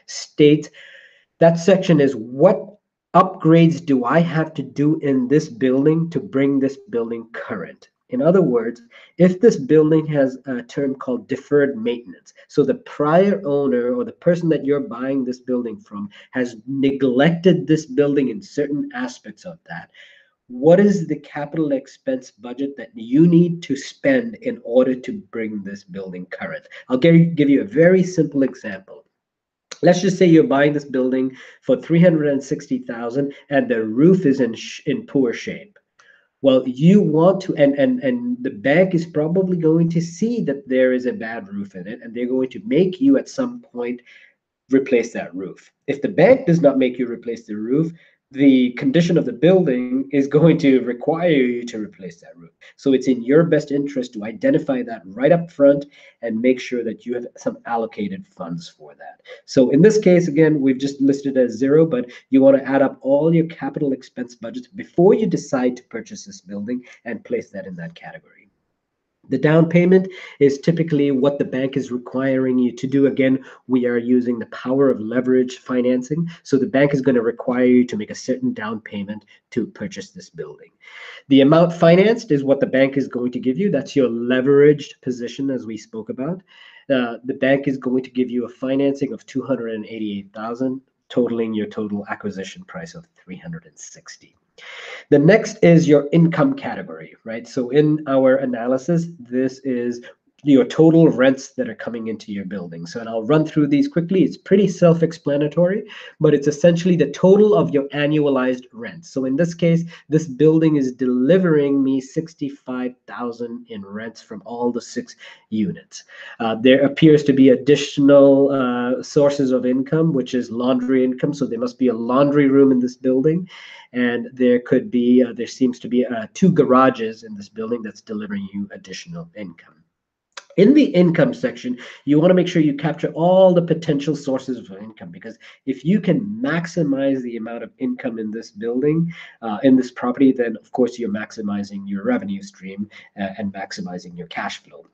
section is what upgrades do I have to do in this building to bring this building current. In other words, if this building has a term called deferred maintenance, so the prior owner or the person that you're buying this building from has neglected this building in certain aspects of that, what is the capital expense budget that you need to spend in order to bring this building current? I'll give you a very simple example. Let's just say you're buying this building for $360,000 and the roof is in poor shape. Well, you want to, and the bank is probably going to see that there is a bad roof in it, and they're going to make you at some point replace that roof. If the bank does not make you replace the roof, the condition of the building is going to require you to replace that roof. So it's in your best interest to identify that right up front and make sure that you have some allocated funds for that. So in this case, again, we've just listed as 0, but you want to add up all your capital expense budgets before you decide to purchase this building and place that in that category. The down payment is typically what the bank is requiring you to do. Again, we are using the power of leverage financing. So the bank is going to require you to make a certain down payment to purchase this building. The amount financed is what the bank is going to give you. That's your leveraged position, as we spoke about. The bank is going to give you a financing of 288,000, totaling your total acquisition price of 360. The next is your income category, right? So in our analysis, this is your total rents that are coming into your building. So, and I'll run through these quickly. It's pretty self-explanatory, but it's essentially the total of your annualized rent. So in this case, this building is delivering me 65,000 in rents from all the 6 units. There appears to be additional sources of income, which is laundry income. So there must be a laundry room in this building. And there could be, there seems to be 2 garages in this building that's delivering you additional income. In the income section, you want to make sure you capture all the potential sources of income, because if you can maximize the amount of income in this building, in this property, then of course you're maximizing your revenue stream and maximizing your cash flow.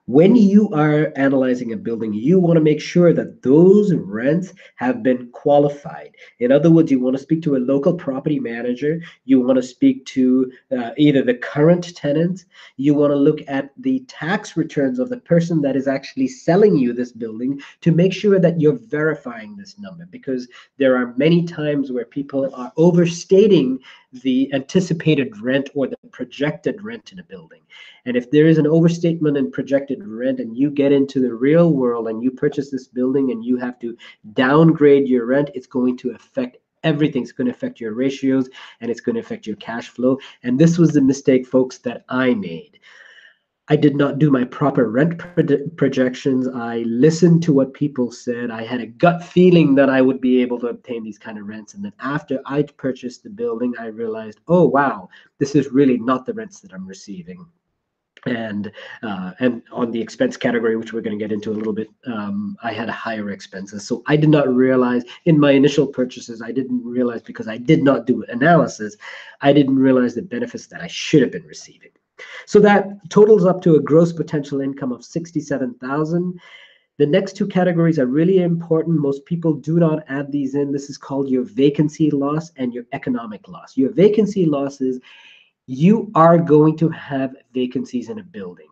When you are analyzing a building, you want to make sure that those rents have been qualified. In other words, you want to speak to a local property manager. You want to speak to either the current tenant. You want to look at the tax returns of the person that is actually selling you this building to make sure that you're verifying this number, because there are many times where people are overstating the anticipated rent or the projected rent in a building. And if there is an overstatement in projected rent and you get into the real world and you purchase this building and you have to downgrade your rent, it's going to affect everything. It's going to affect your ratios and it's going to affect your cash flow. And this was the mistake, folks, that I made. I did not do my proper rent projections. I listened to what people said. I had a gut feeling that I would be able to obtain these kind of rents. And then after I purchased the building, I realized, oh, wow, this is really not the rents that I'm receiving. And on the expense category, which we're going to get into a little bit, I had higher expenses. So I did not realize in my initial purchases, I didn't realize, because I did not do analysis, I didn't realize the benefits that I should have been receiving. So that totals up to a gross potential income of 67,000. The next 2 categories are really important. Most people do not add these in. This is called your vacancy loss and your economic loss. Your vacancy loss is, you are going to have vacancies in a building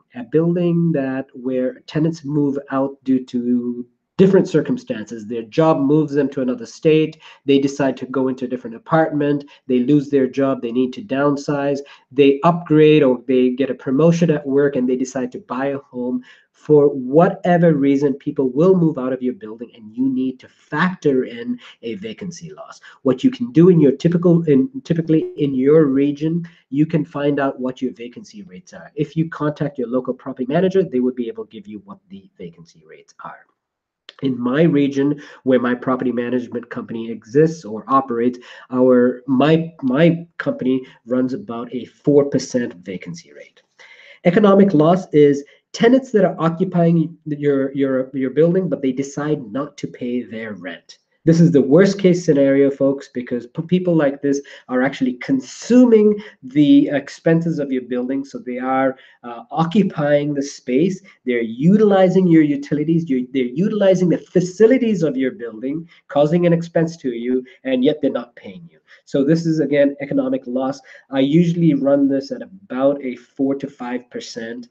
that where tenants move out due to different circumstances. Their job moves them to another state. They decide to go into a different apartment. They lose their job. They need to downsize. They upgrade or they get a promotion at work and they decide to buy a home. For whatever reason, people will move out of your building and you need to factor in a vacancy loss. What you can do in your typically in your region, you can find out what your vacancy rates are. If you contact your local property manager, they would be able to give you what the vacancy rates are. In my region, where my property management company exists or operates, my company runs about a 4% vacancy rate. Economic loss is tenants that are occupying your building, but they decide not to pay their rent. This is the worst case scenario, folks, because people like this are actually consuming the expenses of your building. So they are occupying the space. They're utilizing your utilities. They're utilizing the facilities of your building, causing an expense to you, and yet they're not paying you. So this is, again, economic loss. I usually run this at about a 4 to 5%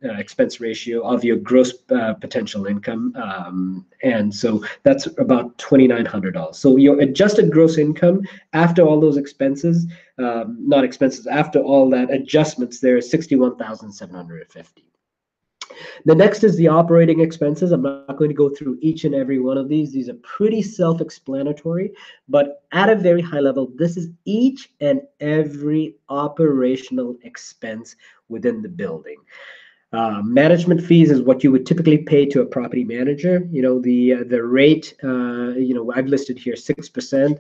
expense ratio of your gross potential income. And so that's about $2,900. So your adjusted gross income after all those expenses, not expenses, after all that adjustments, there is 61,750. The next is the operating expenses. I'm not going to go through each and every one of these. These are pretty self-explanatory, but at a very high level, this is each and every operational expense within the building. Management fees is what you would typically pay to a property manager. You know, the rate, I've listed here 6%.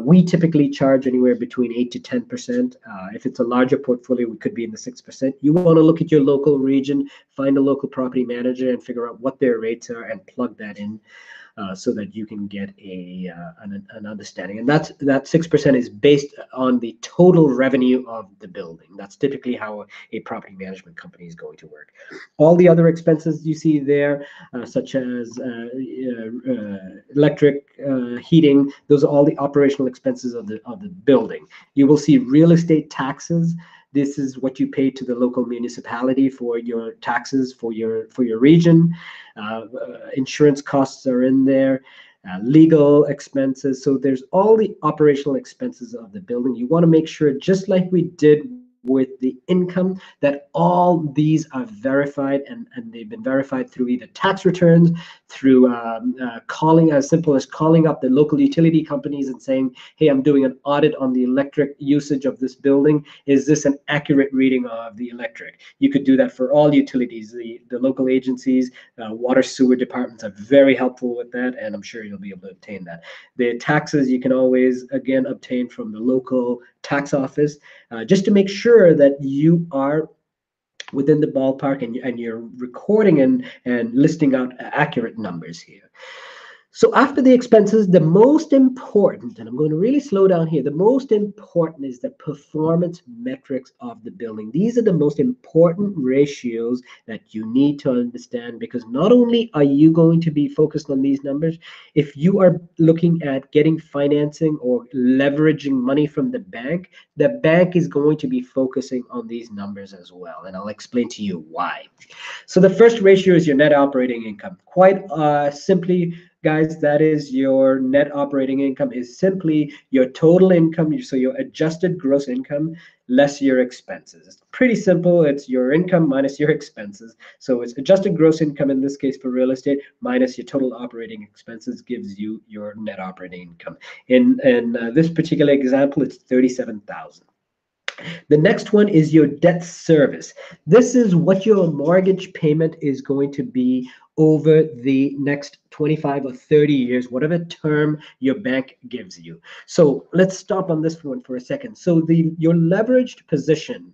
We typically charge anywhere between 8 to 10%. If it's a larger portfolio, we could be in the 6%. You want to look at your local region, find a local property manager and figure out what their rates are and plug that in. so that you can get an understanding. And that 6% is based on the total revenue of the building. That's typically how a property management company is going to work. All the other expenses you see there, such as electric, heating, those are all the operational expenses of the building. You will see real estate taxes. This is what you pay to the local municipality for your taxes for your region. Insurance costs are in there. Legal expenses. So there's all the operational expenses of the building. You want to make sure, just like we did with the income, that all these are verified, and they've been verified through either tax returns, through calling, as simple as calling up the local utility companies and saying, hey, I'm doing an audit on the electric usage of this building. Is this an accurate reading of the electric? You could do that for all utilities. The local agencies, water sewer departments are very helpful with that, and I'm sure you'll be able to obtain that. The taxes you can always, again, obtain from the local tax office, just to make sure that you are within the ballpark, and you're recording and listing out accurate numbers here. So after the expenses, the most important, and I'm going to really slow down here, the most important is the performance metrics of the building. These are the most important ratios that you need to understand, because not only are you going to be focused on these numbers, if you are looking at getting financing or leveraging money from the bank is going to be focusing on these numbers as well. And I'll explain to you why. So the first ratio is your net operating income. Quite simply, guys, that is your net operating income is simply your total income, so your adjusted gross income less your expenses. It's pretty simple. It's your income minus your expenses. So it's adjusted gross income in this case for real estate minus your total operating expenses gives you your net operating income. In this particular example, it's $37,000. The next one is your debt service. This is what your mortgage payment is going to be over the next 25 or 30 years, whatever term your bank gives you. So let's stop on this one for a second. So your leveraged position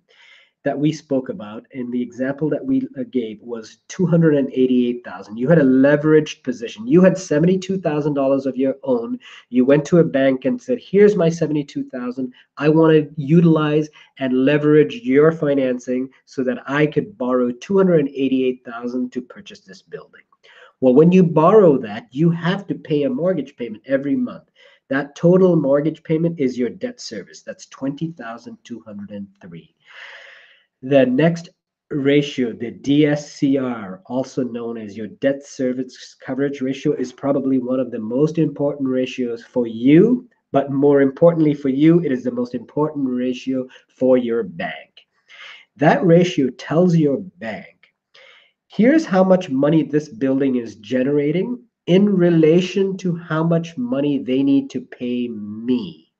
that we spoke about in the example that we gave was 288,000. You had a leveraged position. You had $72,000 of your own. You went to a bank and said, here's my 72,000. I want to utilize and leverage your financing so that I could borrow 288,000 to purchase this building. Well, when you borrow that, you have to pay a mortgage payment every month. That total mortgage payment is your debt service. That's 20,203. The next ratio, the DSCR, also known as your debt service coverage ratio, is probably one of the most important ratios for you, but more importantly for you, it is the most important ratio for your bank. That ratio tells your bank, here's how much money this building is generating in relation to how much money they need to pay me.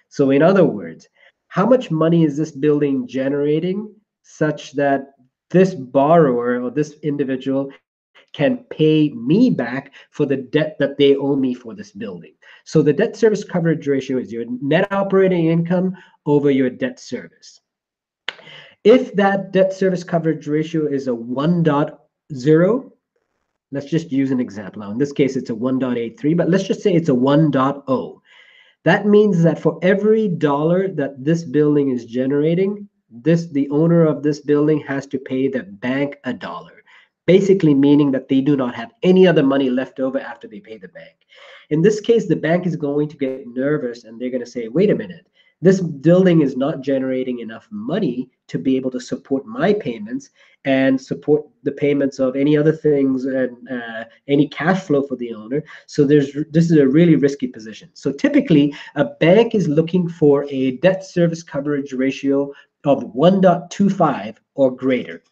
So in other words, how much money is this building generating such that this borrower or this individual can pay me back for the debt that they owe me for this building? So the debt service coverage ratio is your net operating income over your debt service. If that debt service coverage ratio is a 1.0, let's just use an example. Now, in this case, it's a 1.83, but let's just say it's a 1.0. That means that for every dollar that this building is generating, the owner of this building has to pay the bank $1. Basically meaning that they do not have any other money left over after they pay the bank. In this case, the bank is going to get nervous and they're going to say, wait a minute, this building is not generating enough money to be able to support my payments and support the payments of any other things and any cash flow for the owner. So this is a really risky position. So typically, a bank is looking for a debt service coverage ratio of 1.25 or greater.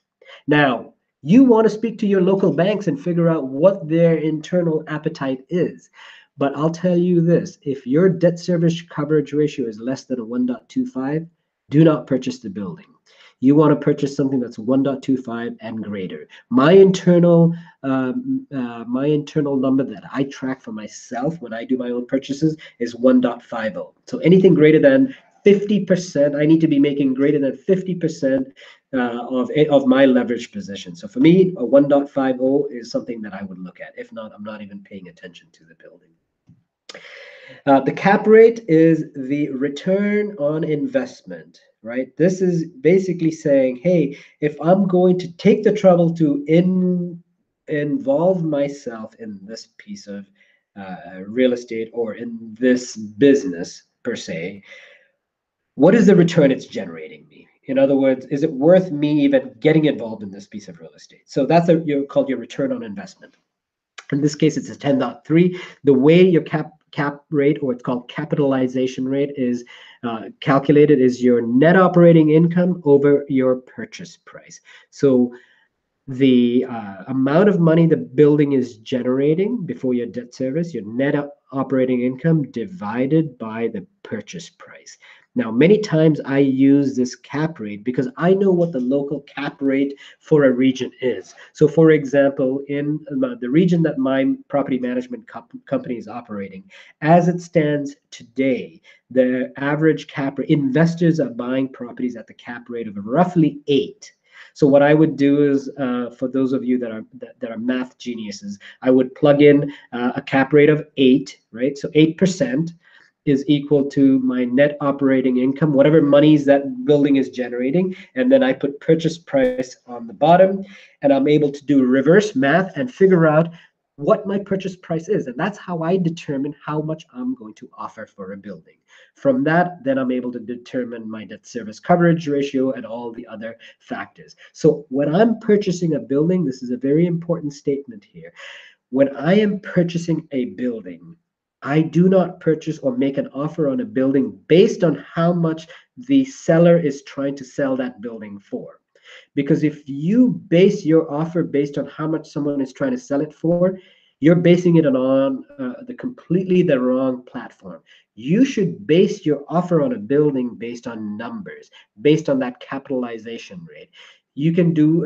Now, you want to speak to your local banks and figure out what their internal appetite is. But I'll tell you this, if your debt service coverage ratio is less than a 1.25, do not purchase the building. You want to purchase something that's 1.25 and greater. My internal number that I track for myself when I do my own purchases is 1.50. So anything greater than 50%, I need to be making greater than 50% of my leverage position. So for me, a 1.50 is something that I would look at. If not, I'm not even paying attention to the building. The cap rate is the return on investment, right? This is basically saying, hey, if I'm going to take the trouble to involve myself in this piece of real estate or in this business per se, what is the return it's generating me? In other words, is it worth me even getting involved in this piece of real estate? So that's called your return on investment. In this case, it's a 10.3. The way your cap rate, or it's called capitalization rate, is calculated is your net operating income over your purchase price. So the amount of money the building is generating before your debt service, your net operating income divided by the purchase price. Now, many times I use this cap rate because I know what the local cap rate for a region is. So, for example, in the region that my property management company is operating, as it stands today, the average cap rate, investors are buying properties at the cap rate of roughly 8. So what I would do is, for those of you that are math geniuses, I would plug in a cap rate of 8, right? So 8% is equal to my net operating income, whatever monies that building is generating, and then I put purchase price on the bottom, and I'm able to do reverse math and figure out what my purchase price is. And that's how I determine how much I'm going to offer for a building. From that, then I'm able to determine my debt service coverage ratio and all the other factors. So when I'm purchasing a building, this is a very important statement here. When I am purchasing a building, I do not purchase or make an offer on a building based on how much the seller is trying to sell that building for. Because if you base your offer based on how much someone is trying to sell it for, you're basing it on completely the wrong platform. You should base your offer on a building based on numbers, based on that capitalization rate. You can do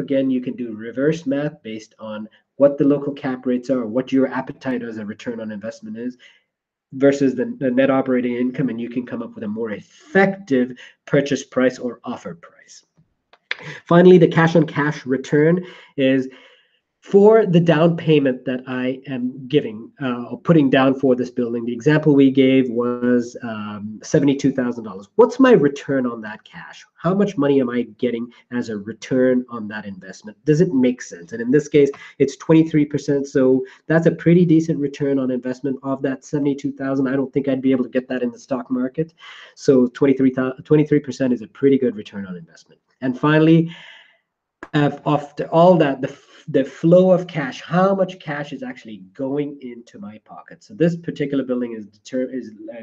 reverse math based on what the local cap rates are, what your appetite as a return on investment is, versus the net operating income, and you can come up with a more effective purchase price or offer price. Finally, the cash on cash return is for the down payment that I am giving or putting down for this building. The example we gave was $72,000. What's my return on that cash? How much money am I getting as a return on that investment? Does it make sense? And in this case, it's 23%. So that's a pretty decent return on investment of that 72,000. I don't think I'd be able to get that in the stock market. So 23% is a pretty good return on investment. And finally, after all that, the flow of cash, how much cash is actually going into my pocket. So this particular building is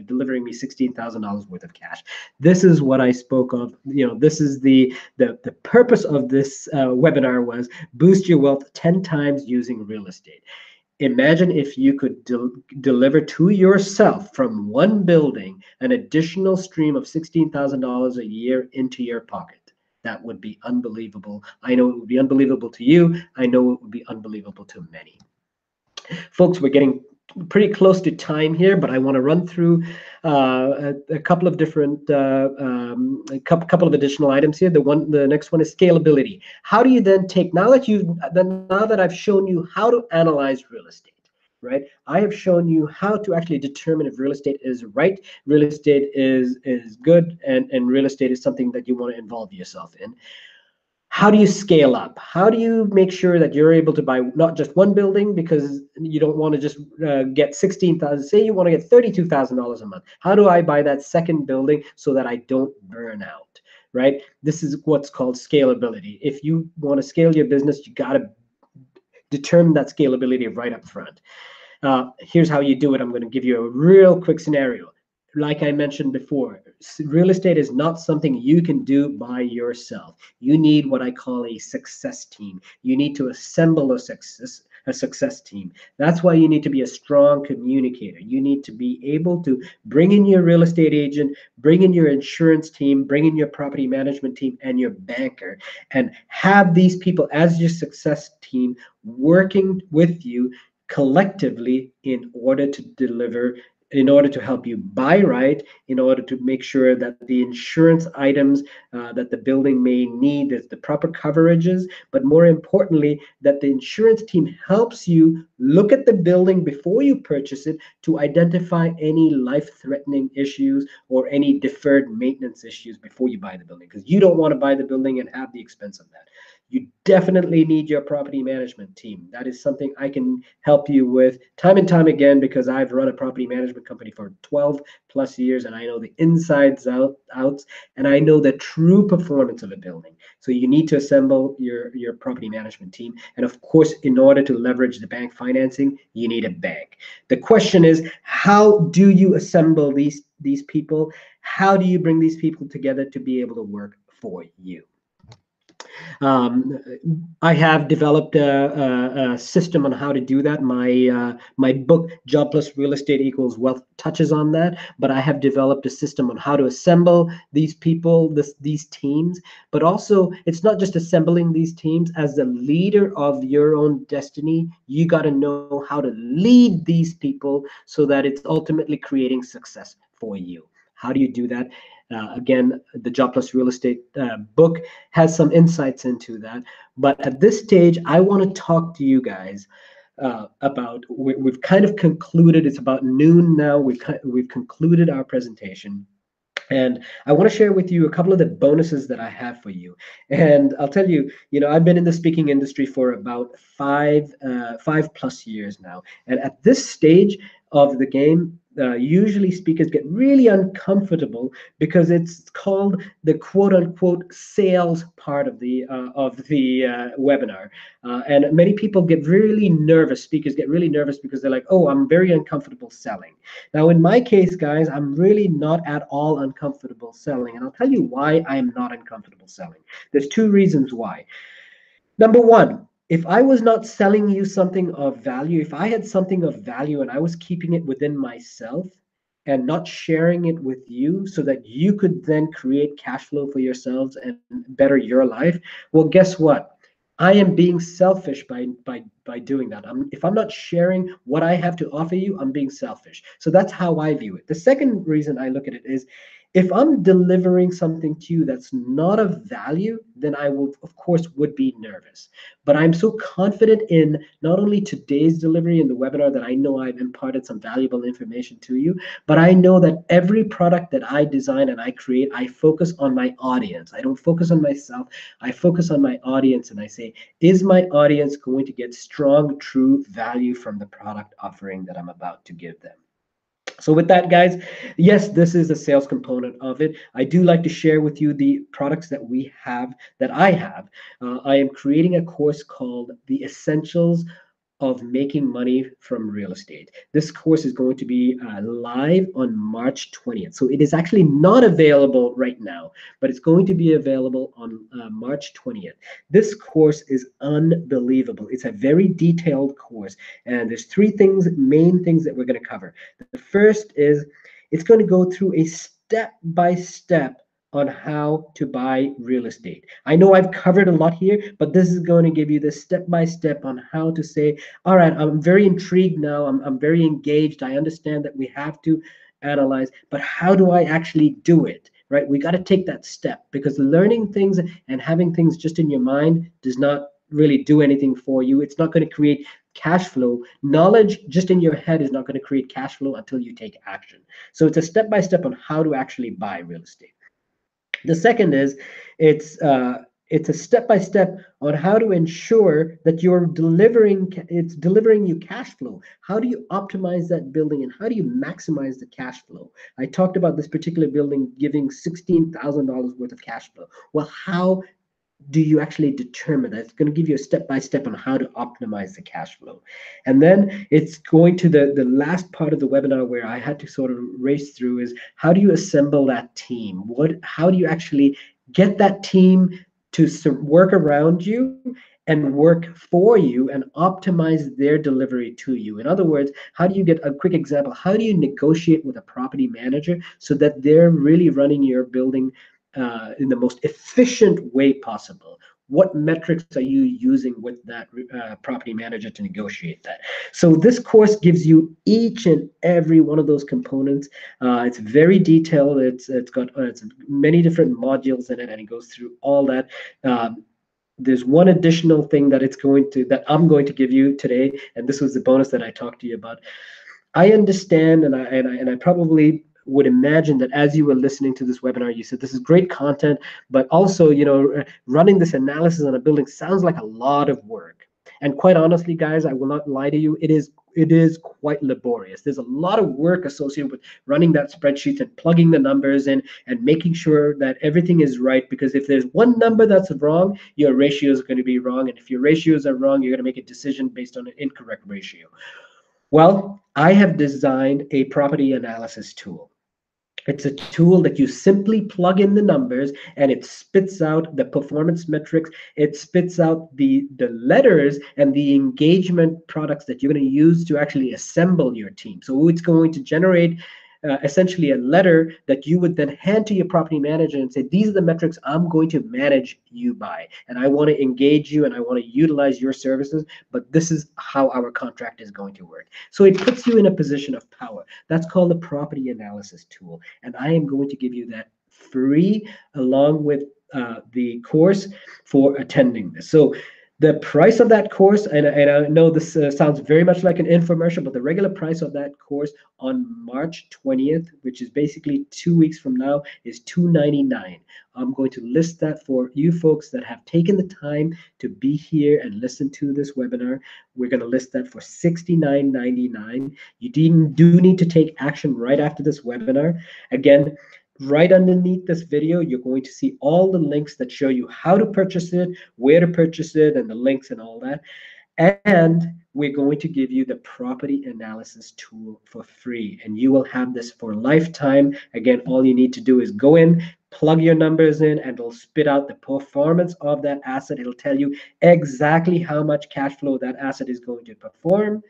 delivering me $16,000 worth of cash. This is what I spoke of. This is the purpose of this webinar was boost your wealth 10 times using real estate. Imagine if you could deliver to yourself from one building an additional stream of $16,000 a year into your pocket. That would be unbelievable. I know it would be unbelievable to you. I know it would be unbelievable to many. Folks, we're getting pretty close to time here, but I want to run through a couple of different, couple of additional items here. The next one is scalability. How do you then take, now that I've shown you how to analyze real estate, right? I have shown you how to actually determine if real estate is right, real estate is good, and real estate is something that you want to involve yourself in. How do you scale up? How do you make sure that you're able to buy not just one building, because you don't want to just get 16,000, say you want to get $32,000 a month. How do I buy that second building so that I don't burn out, right? This is what's called scalability. If you want to scale your business, you got to determine that scalability right up front. Here's how you do it. I'm going to give you a real quick scenario. Like I mentioned before, real estate is not something you can do by yourself. You need what I call a success team. You need to assemble a success team. That's why you need to be a strong communicator. You need to be able to bring in your real estate agent, bring in your insurance team, bring in your property management team, and your banker, and have these people as your success team working with you collectively in order to deliver in order to help you buy right, in order to make sure that the insurance items that the building may need, there's the proper coverages, but more importantly, that the insurance team helps you look at the building before you purchase it to identify any life-threatening issues or any deferred maintenance issues before you buy the building, because you don't want to buy the building and have the expense of that. You definitely need your property management team. That is something I can help you with time and time again, because I've run a property management company for 12 plus years, and I know the insides outs, and I know the true performance of a building. So you need to assemble your property management team. And of course, in order to leverage the bank financing, you need a bank. The question is, how do you assemble these people? How do you bring these people together to be able to work for you? Um, I have developed a system on how to do that. My book, Job Plus Real Estate Equals Wealth, touches on that. But I have developed a system on how to assemble these people, these teams. But also, it's not just assembling these teams. As the leader of your own destiny, you got to know how to lead these people so that it's ultimately creating success for you. How do you do that? Again, the Job Plus Real Estate book has some insights into that. But at this stage, I want to talk to you guys about, we've kind of concluded, it's about noon now, we've concluded our presentation. And I want to share with you a couple of the bonuses that I have for you. And I'll tell you, I've been in the speaking industry for about five plus years now. And at this stage of the game, usually speakers get really uncomfortable because it's called the quote unquote sales part of the webinar. And many people get really nervous. Speakers get really nervous because they're like, oh, I'm very uncomfortable selling. Now, in my case, guys, I'm really not at all uncomfortable selling. And I'll tell you why I'm not uncomfortable selling. There's two reasons why. Number one, if I was not selling you something of value, if I had something of value and I was keeping it within myself and not sharing it with you so that you could then create cash flow for yourselves and better your life, well, guess what? I am being selfish by doing that. If I'm not sharing what I have to offer you, I'm being selfish. So that's how I view it. The second reason I look at it is, if I'm delivering something to you that's not of value, then I will, of course, would be nervous. But I'm so confident in not only today's delivery in the webinar that I know I've imparted some valuable information to you, but I know that every product that I design and I create, I focus on my audience. I don't focus on myself. I focus on my audience, and I say, is my audience going to get strong, true value from the product offering that I'm about to give them? So with that, guys, yes, this is a sales component of it. I do like to share with you the products that we have, that I have. I am creating a course called The Essentials of Making Money from Real Estate. This course is going to be live on March 20th. So it is actually not available right now, but it's going to be available on March 20th. This course is unbelievable. It's a very detailed course, and there's three main things that we're going to cover. The first is, it's going to go through a step-by-step on how to buy real estate. I know I've covered a lot here, but this is going to give you the step-by-step on how to say, all right, I'm very intrigued now. I'm very engaged. I understand that we have to analyze, but how do I actually do it? Right? We got to take that step, because learning things and having things just in your mind does not really do anything for you. It's not going to create cash flow. Knowledge just in your head is not going to create cash flow until you take action. So it's a step-by-step on how to actually buy real estate. The second is, it's a step-by-step on how to ensure that it's delivering you cash flow. How do you optimize that building, and how do you maximize the cash flow? I talked about this particular building giving $16,000 worth of cash flow. Well, how do you actually determine that? It's going to give you a step-by-step on how to optimize the cash flow. And then it's going to the last part of the webinar where I had to sort of race through is, how do you assemble that team? How do you actually get that team to work around you and work for you and optimize their delivery to you? In other words, how do you get a quick example? How do you negotiate with a property manager so that they're really running your building in the most efficient way possible? what metrics are you using with that property manager to negotiate that? So this course gives you each and every one of those components. It's very detailed. It's got it's many different modules in it, and it goes through all that. There's one additional thing that I'm going to give you today, and this was the bonus that I talked to you about. I understand, and I probably would imagine that as you were listening to this webinar, you said this is great content, but also, running this analysis on a building sounds like a lot of work. And quite honestly, guys, I will not lie to you, it is quite laborious. There's a lot of work associated with running that spreadsheet and plugging the numbers in and making sure that everything is right. Because if there's one number that's wrong, your ratio is going to be wrong. And if your ratios are wrong, you're going to make a decision based on an incorrect ratio. Well, I have designed a property analysis tool. It's a tool that you simply plug in the numbers and it spits out the performance metrics. It spits out the letters and the engagement products that you're going to use to actually assemble your team. So it's going to generate essentially a letter that you would then hand to your property manager and say, these are the metrics I'm going to manage you by. And I want to engage you and I want to utilize your services, but this is how our contract is going to work. So it puts you in a position of power. That's called the property analysis tool. And I am going to give you that free along with the course for attending this. So the price of that course, and I know this sounds very much like an infomercial, but the regular price of that course on March 20th, which is basically 2 weeks from now, is $299. I'm going to list that for you folks that have taken the time to be here and listen to this webinar. We're going to list that for $69.99. You do need to take action right after this webinar. Again, right underneath this video, you're going to see all the links that show you how to purchase it, where to purchase it, and the links and all that. And we're going to give you the property analysis tool for free. And you will have this for lifetime. Again, all you need to do is go in, plug your numbers in, and it'll spit out the performance of that asset. It'll tell you exactly how much cash flow that asset is going to perform.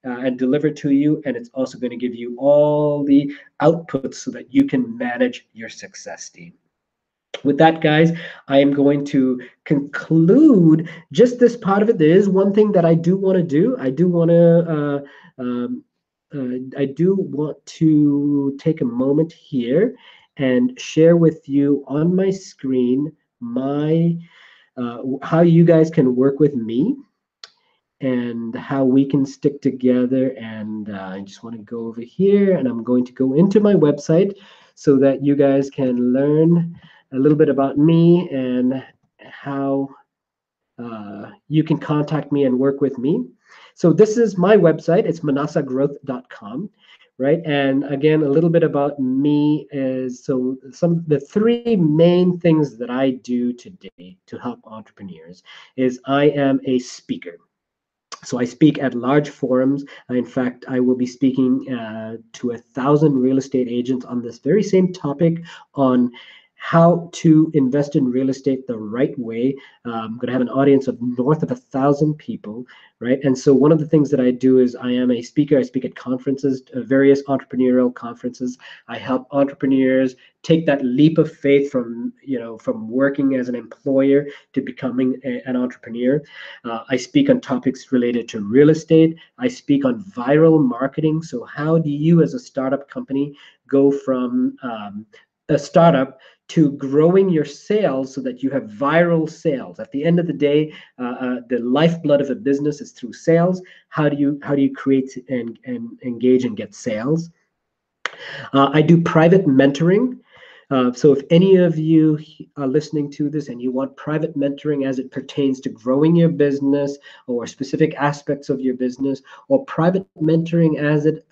And deliver to you, and it's also going to give you all the outputs so that you can manage your success team. With that, guys, I am going to conclude just this part of it. There is one thing that I do want to do. I do want to take a moment here and share with you on my screen my how you guys can work with me and how we can stick together. And I just want to go over here and I'm going to go into my website so that you guys can learn a little bit about me and how you can contact me and work with me. So this is my website. It's manasagrowth.com, right? And again, a little bit about me is the three main things that I do today to help entrepreneurs is I am a speaker. So I speak at large forums. In fact, I will be speaking to 1,000 real estate agents on this very same topic on how to invest in real estate the right way. I'm going to have an audience of north of 1,000 people, right? And so one of the things that I do is I am a speaker. I speak at conferences, various entrepreneurial conferences. I help entrepreneurs take that leap of faith from working as an employer to becoming an entrepreneur. I speak on topics related to real estate. I speak on viral marketing. So how do you as a startup company go from a startup to growing your sales so that you have viral sales? At the end of the day, the lifeblood of a business is through sales. How do you create and engage and get sales? I do private mentoring. So if any of you are listening to this and you want private mentoring as it pertains to growing your business or specific aspects of your business, or private mentoring as it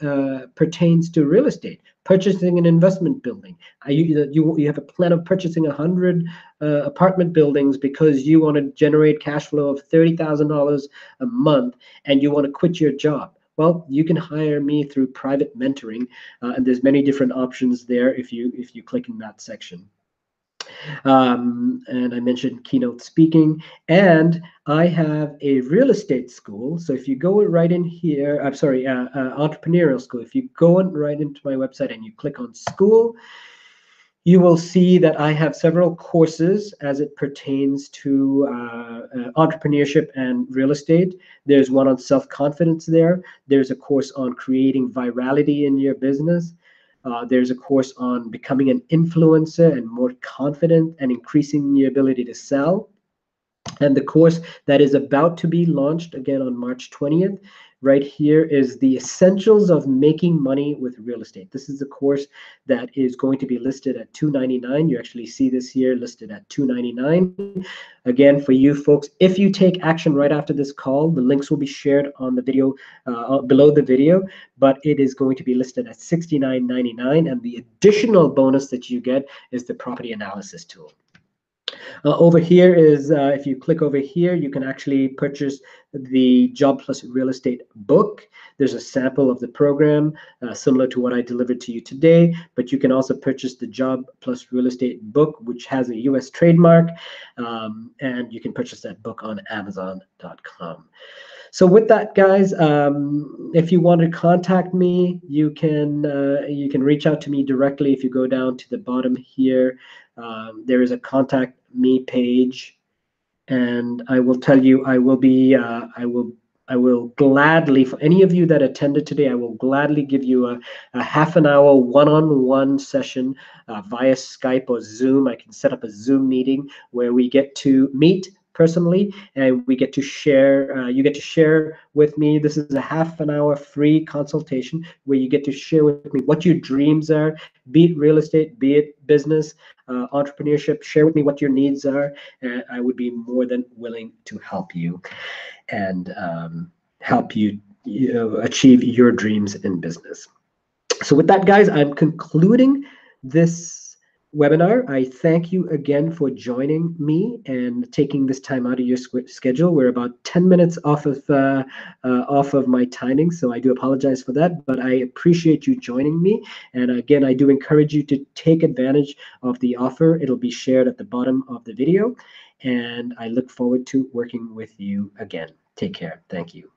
pertains to real estate, purchasing an investment building, you have a plan of purchasing 100 apartment buildings because you want to generate cash flow of $30,000 a month and you want to quit your job. Well, you can hire me through private mentoring, and there's many different options there if you click in that section. And I mentioned keynote speaking, and I have a real estate school. So if you go right in here, I'm sorry, entrepreneurial school. If you go right into my website and you click on school, You will see that I have several courses as it pertains to entrepreneurship and real estate. There's one on self-confidence there. There's a course on creating virality in your business. There's a course on becoming an influencer and more confident and increasing your ability to sell. And the course that is about to be launched again on March 20th, right here, is the essentials of making money with real estate. This is the course that is going to be listed at $299. You actually see this here listed at $299. Again, for you folks, if you take action right after this call, the links will be shared on the video below the video, but it is going to be listed at $69.99. And the additional bonus that you get is the property analysis tool. Over here is, if you click over here, you can actually purchase the Job Plus Real Estate book. There's a sample of the program similar to what I delivered to you today, but you can also purchase the Job Plus Real Estate book, which has a US trademark, and you can purchase that book on Amazon.com. So with that, guys, if you want to contact me, you can reach out to me directly. If you go down to the bottom here, there is a contact me page, and I will tell you, I will gladly, for any of you that attended today, I will gladly give you a half an hour one-on-one session via Skype or Zoom. I can set up a Zoom meeting where we get to meet personally, and we get to share. You get to share with me. This is a half an hour free consultation where you get to share with me what your dreams are, be it real estate, be it business, entrepreneurship. Share with me what your needs are, and I would be more than willing to help you and help you, achieve your dreams in business. So with that, guys, I'm concluding this webinar. I thank you again for joining me and taking this time out of your schedule. We're about 10 minutes off of my timing, so I do apologize for that, but I appreciate you joining me. And again, I do encourage you to take advantage of the offer. It'll be shared at the bottom of the video, and I look forward to working with you again. Take care. Thank you.